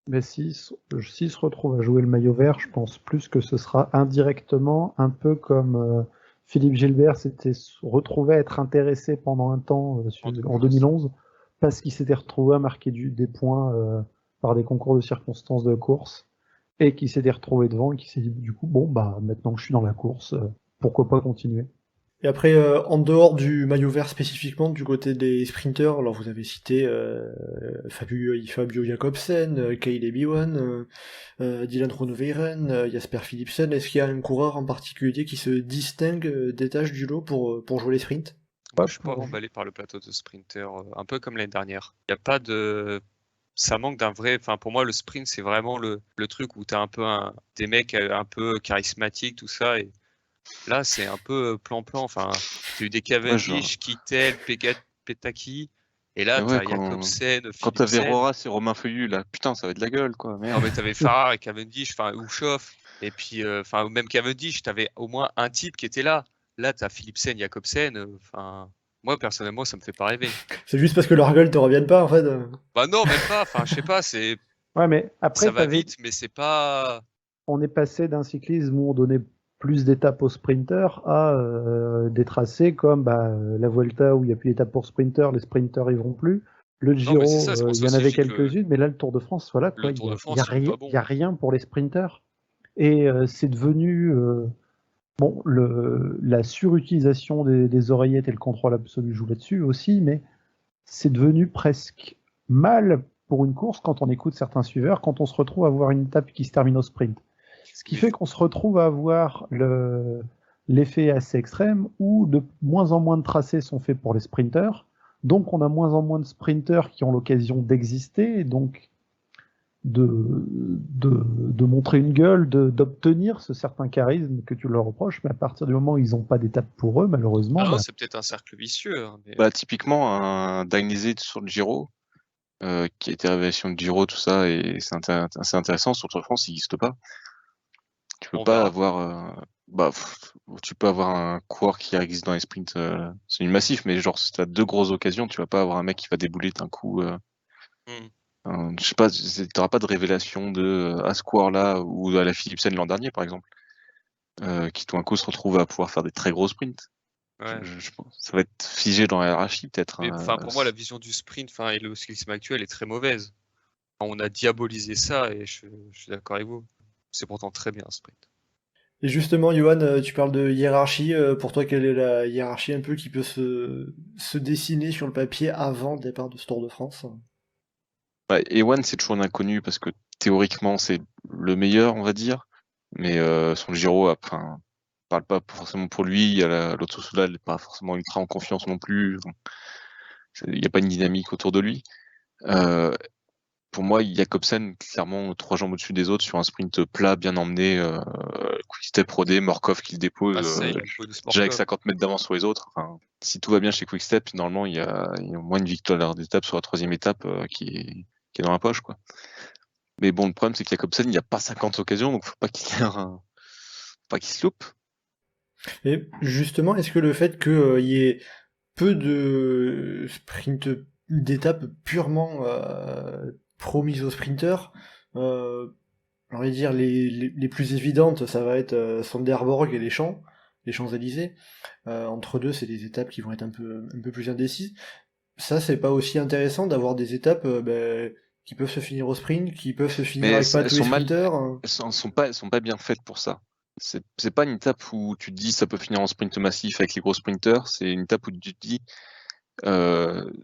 Mais s'il se retrouve à jouer le maillot vert, je pense plus que ce sera indirectement, un peu comme Philippe Gilbert s'était retrouvé à être intéressé pendant un temps en 2011, parce qu'il s'était retrouvé à marquer des points par des concours de circonstances de course, et qu'il s'était retrouvé devant et qui s'est dit du coup, bon, bah maintenant que je suis dans la course, pourquoi pas continuer. Et après, en dehors du maillot vert spécifiquement, du côté des sprinters, alors vous avez cité Fabio Jacobsen, Caleb Ewan, Dylan Groenewegen, Jasper Philipsen. Est-ce qu'il y a un coureur en particulier qui se distingue des tâches du lot pour jouer les sprints? Je suis pas emballé par le plateau de sprinter, un peu comme l'année dernière. Il n'y a pas de... Ça manque d'un vrai... Enfin, pour moi, le sprint, c'est vraiment le truc où tu as un peu des mecs un peu charismatiques, tout ça, et... Là, c'est un peu plan-plan. Enfin, tu as eu des Cavendish, Kittel, Petaki. Et là, t'as Jacobsen, quand t'avais Roras et Romain Feuillu, là, putain, ça va être de la gueule, quoi. Merde. Non, mais t'avais Farrar et Cavendish, enfin, ou Schoff. Et puis, enfin, même Cavendish, t'avais au moins un type qui était là. Là, t'as Philipsen, Jacobsen. Enfin, moi, personnellement, ça me fait pas rêver. C'est juste parce que leurs gueules te reviennent pas, en fait. Bah non, même pas. Enfin, je sais pas, c'est... Ouais, mais après, ça va vite, mais c'est pas... On est passé d'un cyclisme où on donnait plus d'étapes aux sprinters à des tracés comme la Vuelta où il n'y a plus d'étapes pour sprinters, les sprinters ils vont plus. Le Non, Giro, mais c'est ça, c'est pour il ça y en aussi avait je dis que quelques-unes, mais là, le Tour de France, voilà, quoi, le Tour de il France, y a il est pas rien, bon. il y a rien pour les sprinters. Et c'est devenu bon, la surutilisation des oreillettes et le contrôle absolu joue là-dessus aussi, mais c'est devenu presque mal pour une course quand on écoute certains suiveurs, quand on se retrouve à avoir une étape qui se termine au sprint. Ce qui Oui. fait qu'on se retrouve à avoir l'effet assez extrême où de moins en moins de tracés sont faits pour les sprinters, donc on a moins en moins de sprinters qui ont l'occasion d'exister, et donc de montrer une gueule, d'obtenir ce certain charisme que tu leur reproches, mais à partir du moment où ils n'ont pas d'étape pour eux, malheureusement, Ah non, bah, c'est peut-être un cercle vicieux, hein, mais Bah, typiquement, un Dainese sur le Giro, qui a été révélation de Giro, tout ça, et c'est assez intéressant. Sur le Tour de France, il n'existe pas. Tu peux on pas verra. avoir. Tu peux avoir un coureur qui existe dans les sprints semi-massifs, mais genre, si t'as 2 grosses occasions, tu vas pas avoir un mec qui va débouler d'un coup. Je sais pas, t'auras pas de révélation à ce coureur-là ou à la Philipsen l'an dernier, par exemple, qui tout d'un coup se retrouve à pouvoir faire des très gros sprints. Ouais. Je pense. Ça va être figé dans la hiérarchie, peut-être. Mais pour moi, la vision du sprint, et le cyclisme actuel est très mauvaise. On a diabolisé ça et je suis d'accord avec vous. C'est pourtant très bien un sprint. Et justement, Johan, tu parles de hiérarchie. Pour toi, quelle est la hiérarchie un peu qui peut se dessiner sur le papier avant le départ de ce Tour de France? Ouais, Ewan, c'est toujours un inconnu parce que théoriquement, c'est le meilleur, on va dire. Mais son Giro, enfin, parle pas forcément pour lui. Il y a l'autre Soula, il n'est pas forcément ultra en confiance non plus. Il n'y a pas une dynamique autour de lui. Pour moi, Jakobsen, clairement, 3 jambes au-dessus des autres sur un sprint plat, bien emmené. Quick-Step rodé, Morkov qui le dépose. Ah, ça, il faut de Déjà avec Morkov. 50 mètres d'avance sur les autres. Enfin, si tout va bien chez Quick-Step, normalement, il y a au moins une victoire d'étape sur la 3e étape qui est dans la poche, quoi. Mais bon, le problème, c'est que Jakobsen, il n'y a pas 50 occasions, donc faut pas qu'il se loupe. Et justement, est-ce que le fait qu'il y ait peu de sprint d'étapes purement promises aux sprinters, on va dire les plus évidentes, ça va être Sonderborg et les Champs-Élysées. Entre deux, c'est des étapes qui vont être un peu plus indécises. Ça, c'est pas aussi intéressant d'avoir des étapes qui peuvent se finir au sprint, qui peuvent se finir Mais avec pas elles tous les sont mal, sprinters. elles sont pas bien faites pour ça. C'est pas une étape où tu te dis ça peut finir en sprint massif avec les gros sprinters. C'est une étape où tu te dis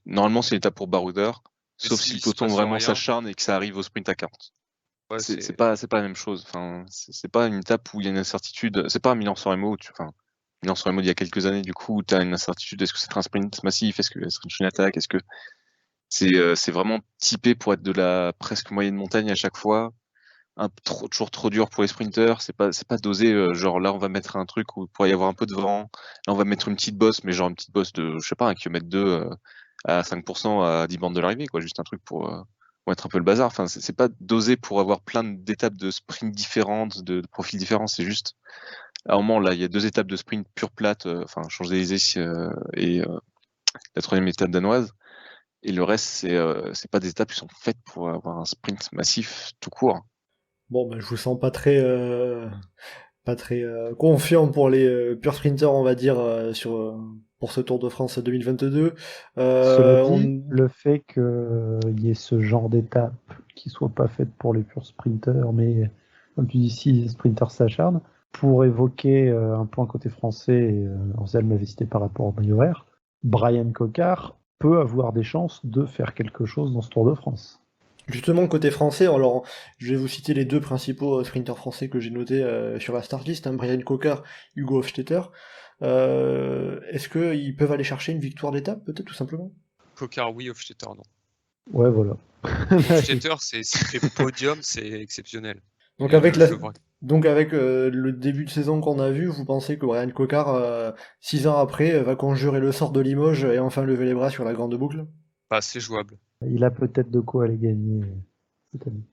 normalement c'est une étape pour baroudeur, Mais sauf si si il le se peloton passe vraiment rien. s'acharne et que ça arrive au sprint à 40. Ouais, C'est pas la même chose. Enfin, c'est pas une étape où il y a une incertitude. C'est pas un Milan-San Remo. Milan-San Remo il y a quelques années, du coup, tu as une incertitude. Est-ce que c'est un sprint massif? Est-ce que c'est une attaque? Est-ce que c'est vraiment typé pour être de la presque moyenne montagne à chaque fois? Toujours trop dur pour les sprinters. C'est pas dosé. Genre là, on va mettre un truc où il pourrait y avoir un peu de vent. Là, on va mettre une petite bosse, mais genre une petite bosse de, je sais pas, 1 km 2 à 5% à 10 bandes de l'arrivée, quoi. Juste un truc pour mettre un peu le bazar. Enfin, c'est pas dosé pour avoir plein d'étapes de sprint différentes, de profils différents. C'est juste, à un moment, là, il y a 2 étapes de sprint pure plate, enfin, Champs-Élysées et la 3e étape danoise. Et le reste, c'est pas des étapes qui sont faites pour avoir un sprint massif tout court. Bon, ben, je vous sens pas très confiant pour les purs sprinters, on va dire, pour ce Tour de France 2022. Cela dit, le fait qu'il y ait ce genre d'étape qui soit pas faite pour les purs sprinters, mais comme tu dis, si les sprinters s'acharnent, pour évoquer un point côté français, et Anselme m'avait cité par rapport au maillot vert, Brian Cocard peut avoir des chances de faire quelque chose dans ce Tour de France. Justement, côté français, alors je vais vous citer les 2 principaux sprinters français que j'ai notés sur la start list, hein, Brian Cocard, Hugo Hofstetter. Est-ce qu'ils peuvent aller chercher une victoire d'étape, peut-être, tout simplement? Cocard, oui, Hofstetter, non. Ouais, voilà. Hofstetter, s'il fait podium, c'est exceptionnel. Donc Et avec je vois. Donc avec le début de saison qu'on a vu, vous pensez que Brian Cocard, 6 ans après, va conjurer le sort de Limoges et enfin lever les bras sur la grande boucle? Bah, c'est jouable. Il a peut-être de quoi aller gagner cette année.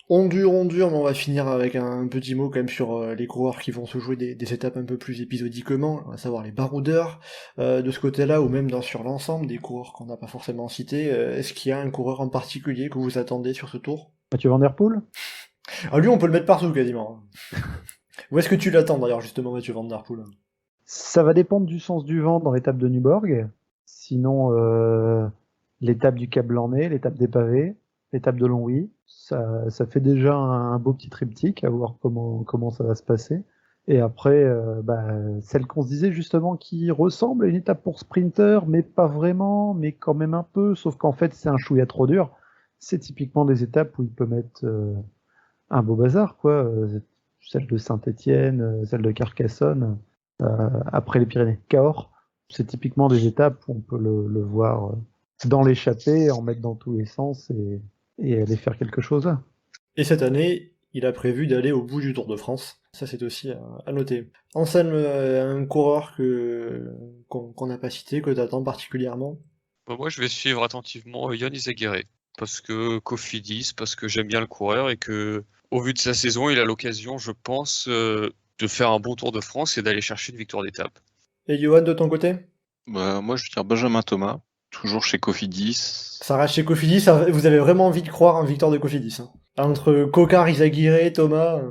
On dure, mais on va finir avec un petit mot quand même sur les coureurs qui vont se jouer des étapes un peu plus épisodiquement, à savoir les baroudeurs. De ce côté-là, ou même sur l'ensemble des coureurs qu'on n'a pas forcément cités, est-ce qu'il y a un coureur en particulier que vous attendez sur ce tour? Mathieu Van Der Poel? Ah, lui, on peut le mettre partout quasiment. Où est-ce que tu l'attends d'ailleurs, justement, Mathieu Van Der Poel? Ça va dépendre du sens du vent dans l'étape de Nyborg. Sinon, l'étape du Cap Blanc-Nez, l'étape des pavés, l'étape de Longwy. Ça fait déjà un beau petit triptyque à voir comment ça va se passer. Et après, celle qu'on se disait justement qui ressemble à une étape pour sprinter, mais pas vraiment, mais quand même un peu, sauf qu'en fait c'est un chouïa trop dur. C'est typiquement des étapes où il peut mettre un beau bazar, quoi. Celle de Saint-Étienne, celle de Carcassonne, après les Pyrénées. Cahors, c'est typiquement des étapes où on peut le voir dans l'échappée, en mettre dans tous les sens et aller faire quelque chose là. Et cette année, il a prévu d'aller au bout du Tour de France. Ça, c'est aussi à noter. Anselme, un coureur qu'on n'a pas cité, que t'attends particulièrement? Bah, moi, je vais suivre attentivement Yann Izagirre, parce que Cofidis, parce que j'aime bien le coureur et que, au vu de sa saison, il a l'occasion, je pense, de faire un bon Tour de France et d'aller chercher une victoire d'étape. Et Johan, de ton côté? Bah, moi, je veux dire Benjamin Thomas, toujours chez Cofidis. Ça reste chez Cofidis, vous avez vraiment envie de croire en victoire de Cofidis. Hein. Entre Cocard, Izagirre, Thomas...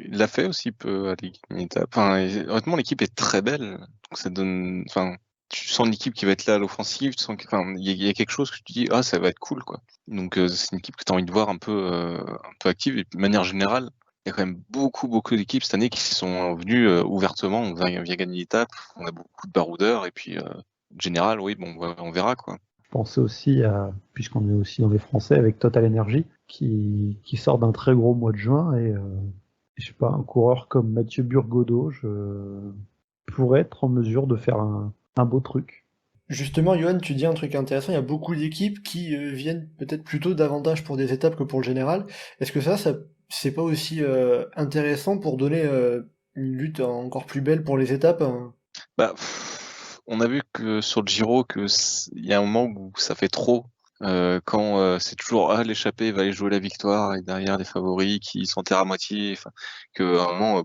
Il l'a fait aussi, peut aller gagner une étape. Enfin, honnêtement, l'équipe est très belle. Donc ça donne, enfin, tu sens une équipe qui va être là à l'offensive. Tu sens enfin, il y a quelque chose que tu dis, ah, ça va être cool, quoi. Donc c'est une équipe que tu as envie de voir un peu active. Et de manière générale, il y a quand même beaucoup d'équipes cette année qui sont venues ouvertement. On vient gagner l'étape. On a beaucoup de baroudeurs. Et puis, en général, oui, bon, on verra, quoi. Je pensais aussi à, puisqu'on est aussi dans les Français, avec Total Energy, qui sort d'un très gros mois de juin et je sais pas, un coureur comme Mathieu Burgodeau, pourrait être en mesure de faire un beau truc. Justement, Johan, tu dis un truc intéressant, il y a beaucoup d'équipes qui viennent peut-être plutôt davantage pour des étapes que pour le général. Est-ce que ça c'est pas aussi intéressant pour donner une lutte encore plus belle pour les étapes? Bah, on a vu que sur le Giro, il y a un moment où ça fait trop. Quand c'est toujours l'échappée va aller jouer la victoire et derrière les favoris qui s'enterrent à moitié, enfin que à un moment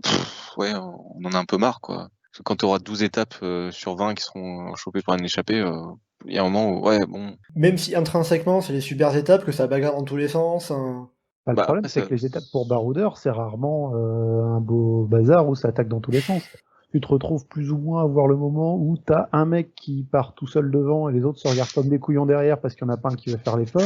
ouais, on en a un peu marre, quoi. Parce que quand tu auras 12 étapes sur 20 qui seront chopées par une échappée, il y a un moment où ouais, bon. Même si intrinsèquement c'est les super étapes, que ça bagarre dans tous les sens. Le problème, c'est que les étapes pour baroudeur, c'est rarement un beau bazar où ça attaque dans tous les sens. Tu te retrouves plus ou moins à voir le moment où t'as un mec qui part tout seul devant et les autres se regardent comme des couillons derrière parce qu'il y en a pas un qui veut faire l'effort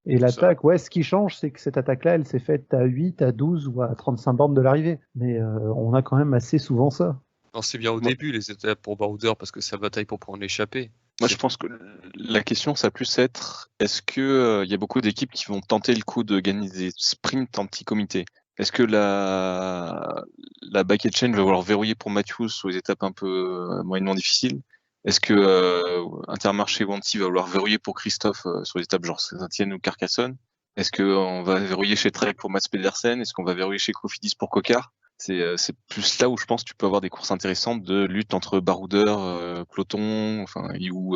et l'attaque, ouais, ce qui change, c'est que cette attaque-là, elle s'est faite à 8, à 12 ou à 35 bornes de l'arrivée. Mais on a quand même assez souvent ça. Non, c'est bien au début, les étapes pour baroudeur, parce que ça bataille pour prendre l'échappée. Moi, je pense que la question, ça va plus être, est-ce que y a beaucoup d'équipes qui vont tenter le coup de gagner des sprints en petit comité? Est-ce que la Bucket Chain va vouloir verrouiller pour Matthews sur les étapes un peu moyennement difficiles? Est-ce que Intermarché Wanty va vouloir verrouiller pour Christophe sur les étapes genre Saint-Étienne ou Carcassonne? Est-ce qu'on va verrouiller chez Trek pour Mats Pedersen? Est-ce qu'on va verrouiller chez Cofidis pour Cocard? C'est plus là où je pense que tu peux avoir des courses intéressantes de lutte entre baroudeurs, peloton, enfin, ou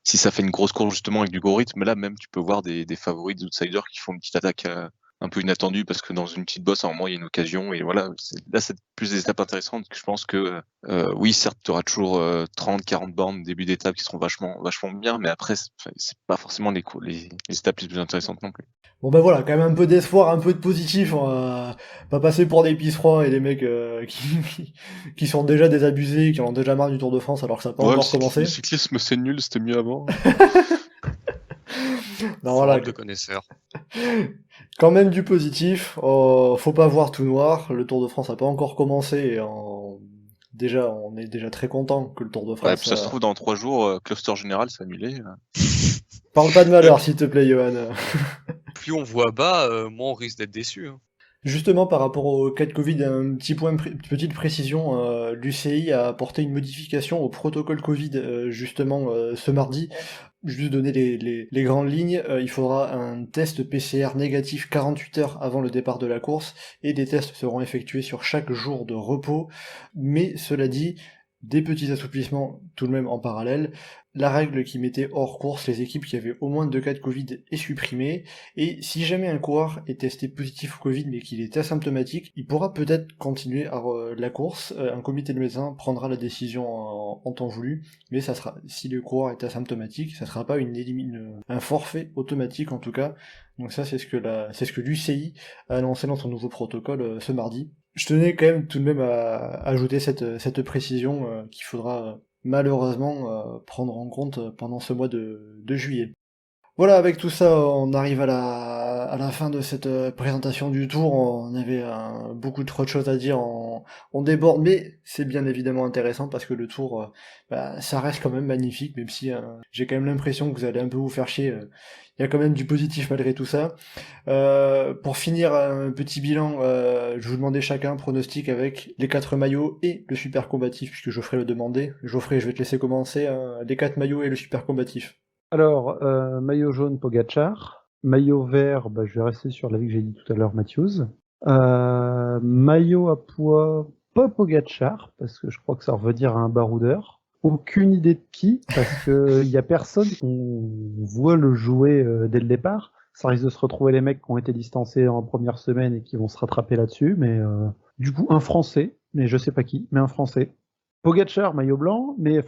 si ça fait une grosse course justement avec du gros rythme, là même tu peux voir des favoris, des outsiders qui font une petite attaque un peu inattendue parce que dans une petite bosse à un moment il y a une occasion et voilà, là c'est plus des étapes intéressantes que je pense que oui certes tu auras toujours 30-40 bornes début d'étape qui seront vachement bien, mais après c'est pas forcément les étapes les plus intéressantes non plus. Bon ben voilà, quand même un peu d'espoir, un peu de positif, on va pas passer pour des pisse-froids et des mecs qui sont déjà désabusés, qui en ont déjà marre du Tour de France alors que ça n'a pas encore commencé. Le cyclisme c'est nul, c'était mieux avant. Non, voilà. De connaisseurs. Quand même du positif, faut pas voir tout noir, le Tour de France n'a pas encore commencé et déjà on est déjà très content que le Tour de France... Ouais, puis ça se trouve dans 3 jours, cluster général c'est annulé. Parle pas de malheur s'il te plaît Johan. Plus on voit bas, moins on risque d'être déçu. Hein. Justement, par rapport au cas de Covid, un petit point, petite précision, l'UCI a apporté une modification au protocole Covid, justement, ce mardi. Juste donner les grandes lignes, il faudra un test PCR négatif 48 heures avant le départ de la course, et des tests seront effectués sur chaque jour de repos, mais cela dit, des petits assouplissements tout de même en parallèle. La règle qui mettait hors course les équipes qui avaient au moins 2 cas de Covid est supprimée, et si jamais un coureur est testé positif au Covid mais qu'il est asymptomatique, il pourra peut-être continuer la course, un comité de médecins prendra la décision en temps voulu, mais ça sera, si le coureur est asymptomatique, ça sera pas un forfait automatique en tout cas, donc ça c'est ce que l'UCI a annoncé dans son nouveau protocole ce mardi. Je tenais quand même tout de même à ajouter cette précision qu'il faudra malheureusement prendre en compte pendant ce mois de juillet. Voilà, avec tout ça, on arrive à la fin de cette présentation du tour. On avait beaucoup trop de choses à dire, on déborde, mais c'est bien évidemment intéressant parce que le tour, ça reste quand même magnifique, même si j'ai quand même l'impression que vous allez un peu vous faire chier. Il y a quand même du positif malgré tout ça. Pour finir, un petit bilan, je vous demandais chacun pronostic avec les 4 maillots et le super combatif, puisque Geoffrey le demandait. Geoffrey, je vais te laisser commencer, les 4 maillots et le super combatif. Alors, maillot jaune, Pogacar. Maillot vert, je vais rester sur l'avis que j'ai dit tout à l'heure, Matthews. Maillot à poids, pas Pogacar, parce que je crois que ça veut dire un baroudeur. Aucune idée de qui, parce que y a personne qu'on voit le jouer dès le départ. Ça risque de se retrouver les mecs qui ont été distancés en première semaine et qui vont se rattraper là-dessus, mais du coup un Français, mais je sais pas qui, mais un Français. Pogacar, maillot blanc, mais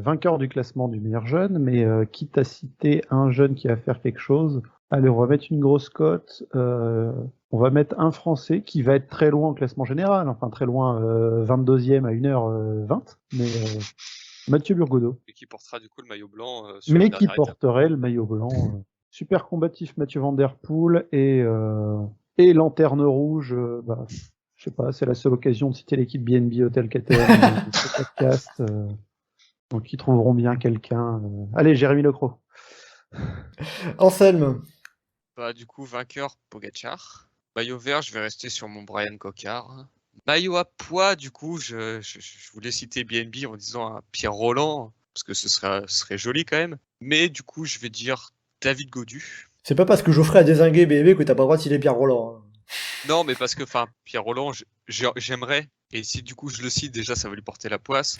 vainqueur du classement du meilleur jeune, mais quitte à citer un jeune qui va faire quelque chose, allez, on va mettre une grosse cote, on va mettre un Français qui va être très loin au classement général, très loin, 22e à 1h20, mais Mathieu Burgodeau. Et qui portera du coup le maillot blanc. Mais qui porterait le maillot blanc. Super combatif Mathieu Van Der Poel et Lanterne Rouge, je sais pas, c'est la seule occasion de citer l'équipe BNB Hotel KTM de ce podcast. Donc ils trouveront bien quelqu'un. Allez, Jérémy Lecros. Anselme. Du coup, vainqueur Pogacar. Maillot vert, je vais rester sur mon Brian Cocard. Maillot à poids, du coup, je voulais citer BNB en disant un Pierre Roland, parce que ce serait joli quand même. Mais du coup, je vais dire David Gaudu. C'est pas parce que Geoffrey a dézingué BNB que t'as pas le droit de citer Pierre Roland. Non, mais parce que Pierre Roland, j'aimerais. Et si du coup je le cite, déjà ça va lui porter la poisse.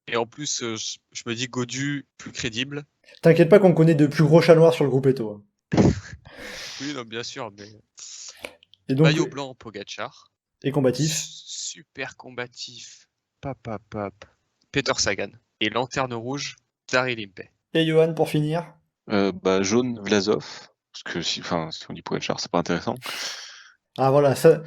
Et en plus, je me dis Gaudu plus crédible. T'inquiète pas qu'on connaît de plus gros chats noirs sur le groupe Eto. Oui, non, bien sûr, mais. Et donc, maillot blanc, Pogacar. Et combatif. Super combatif. Peter Sagan. Et lanterne rouge, Dari Limpey. Et Johan pour finir. Jaune, Vlasov. Parce que si on dit Pogacar, c'est pas intéressant. Ah voilà, ça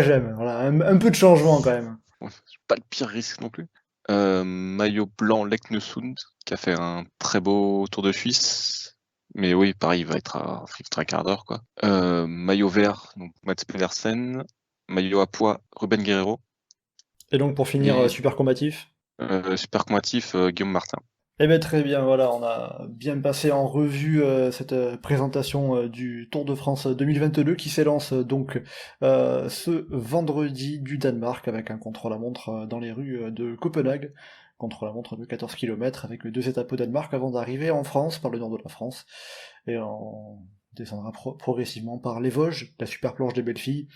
j'aime. Voilà, un peu de changement quand même. C'est pas le pire risque non plus. Maillot blanc, Leknesund, qui a fait un très beau Tour de Suisse. Mais oui, pareil, il va être à un quart d'heure, quoi. Maillot vert, donc Mats Pedersen. Maillot à poids, Ruben Guerrero. Et donc pour finir, super combatif. Super combatif, Guillaume Martin. Eh bien très bien, voilà, on a bien passé en revue cette présentation du Tour de France 2022 qui s'élance donc ce vendredi du Danemark avec un contre-la-montre dans les rues de Copenhague, contre-la-montre de 14 km avec 2 étapes au Danemark avant d'arriver en France, par le nord de la France, et on descendra progressivement par les Vosges, la super planche des belles filles,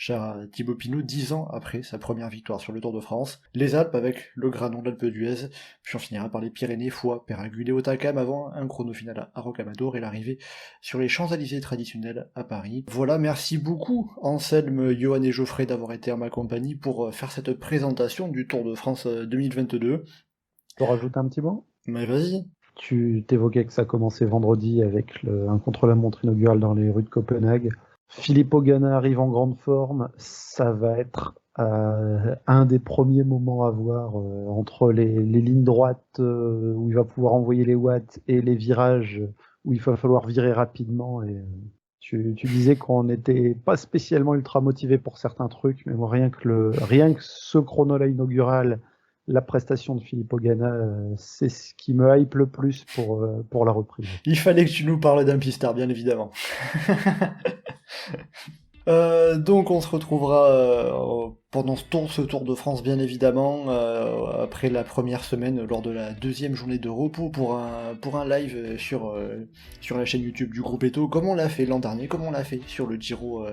cher à Thibaut Pinot, 10 ans après sa première victoire sur le Tour de France, les Alpes avec le Granon d'Alpe d'Huez, puis on finira par les Pyrénées, Foix, Péragule et Hautacam avant un chrono final à Rocamadour et l'arrivée sur les Champs-Élysées traditionnels à Paris. Voilà, merci beaucoup Anselme, Johan et Geoffrey d'avoir été en ma compagnie pour faire cette présentation du Tour de France 2022. Tu peux rajouter un petit mot ? Mais vas-y. Tu t'évoquais que ça commençait vendredi avec un contre-la-montre inaugural dans les rues de Copenhague. Filippo Ganna arrive en grande forme, ça va être un des premiers moments à voir entre les lignes droites où il va pouvoir envoyer les watts et les virages où il va falloir virer rapidement. Et tu disais qu'on n'était pas spécialement ultra motivé pour certains trucs, mais moi rien que ce chrono-là inaugural, la prestation de Filippo Ganna, c'est ce qui me hype le plus pour la reprise. Il fallait que tu nous parles d'un pistard, bien évidemment. Donc on se retrouvera pendant ce Tour de France bien évidemment après la première semaine lors de la deuxième journée de repos pour un live sur la chaîne YouTube du groupe Eto, comme on l'a fait l'an dernier, comme on l'a fait sur le Giro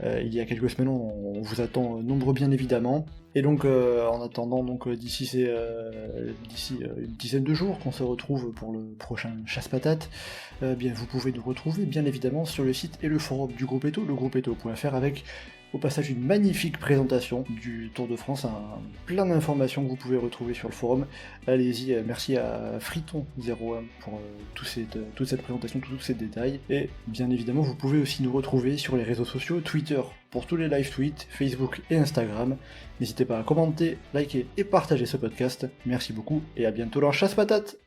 il y a quelques semaines. On vous attend nombreux bien évidemment. Et donc en attendant d'ici une dizaine de jours qu'on se retrouve pour le prochain chasse-patate, bien vous pouvez nous retrouver bien évidemment sur le site et le forum du groupe Eto, legroupeeto.fr, avec au passage une magnifique présentation du Tour de France, plein d'informations que vous pouvez retrouver sur le forum. Allez-y, merci à Friton01 pour toute cette présentation, tous ces détails. Et bien évidemment, vous pouvez aussi nous retrouver sur les réseaux sociaux, Twitter pour tous les live tweets, Facebook et Instagram. N'hésitez pas à commenter, liker et partager ce podcast. Merci beaucoup et à bientôt dans Chasse Patate.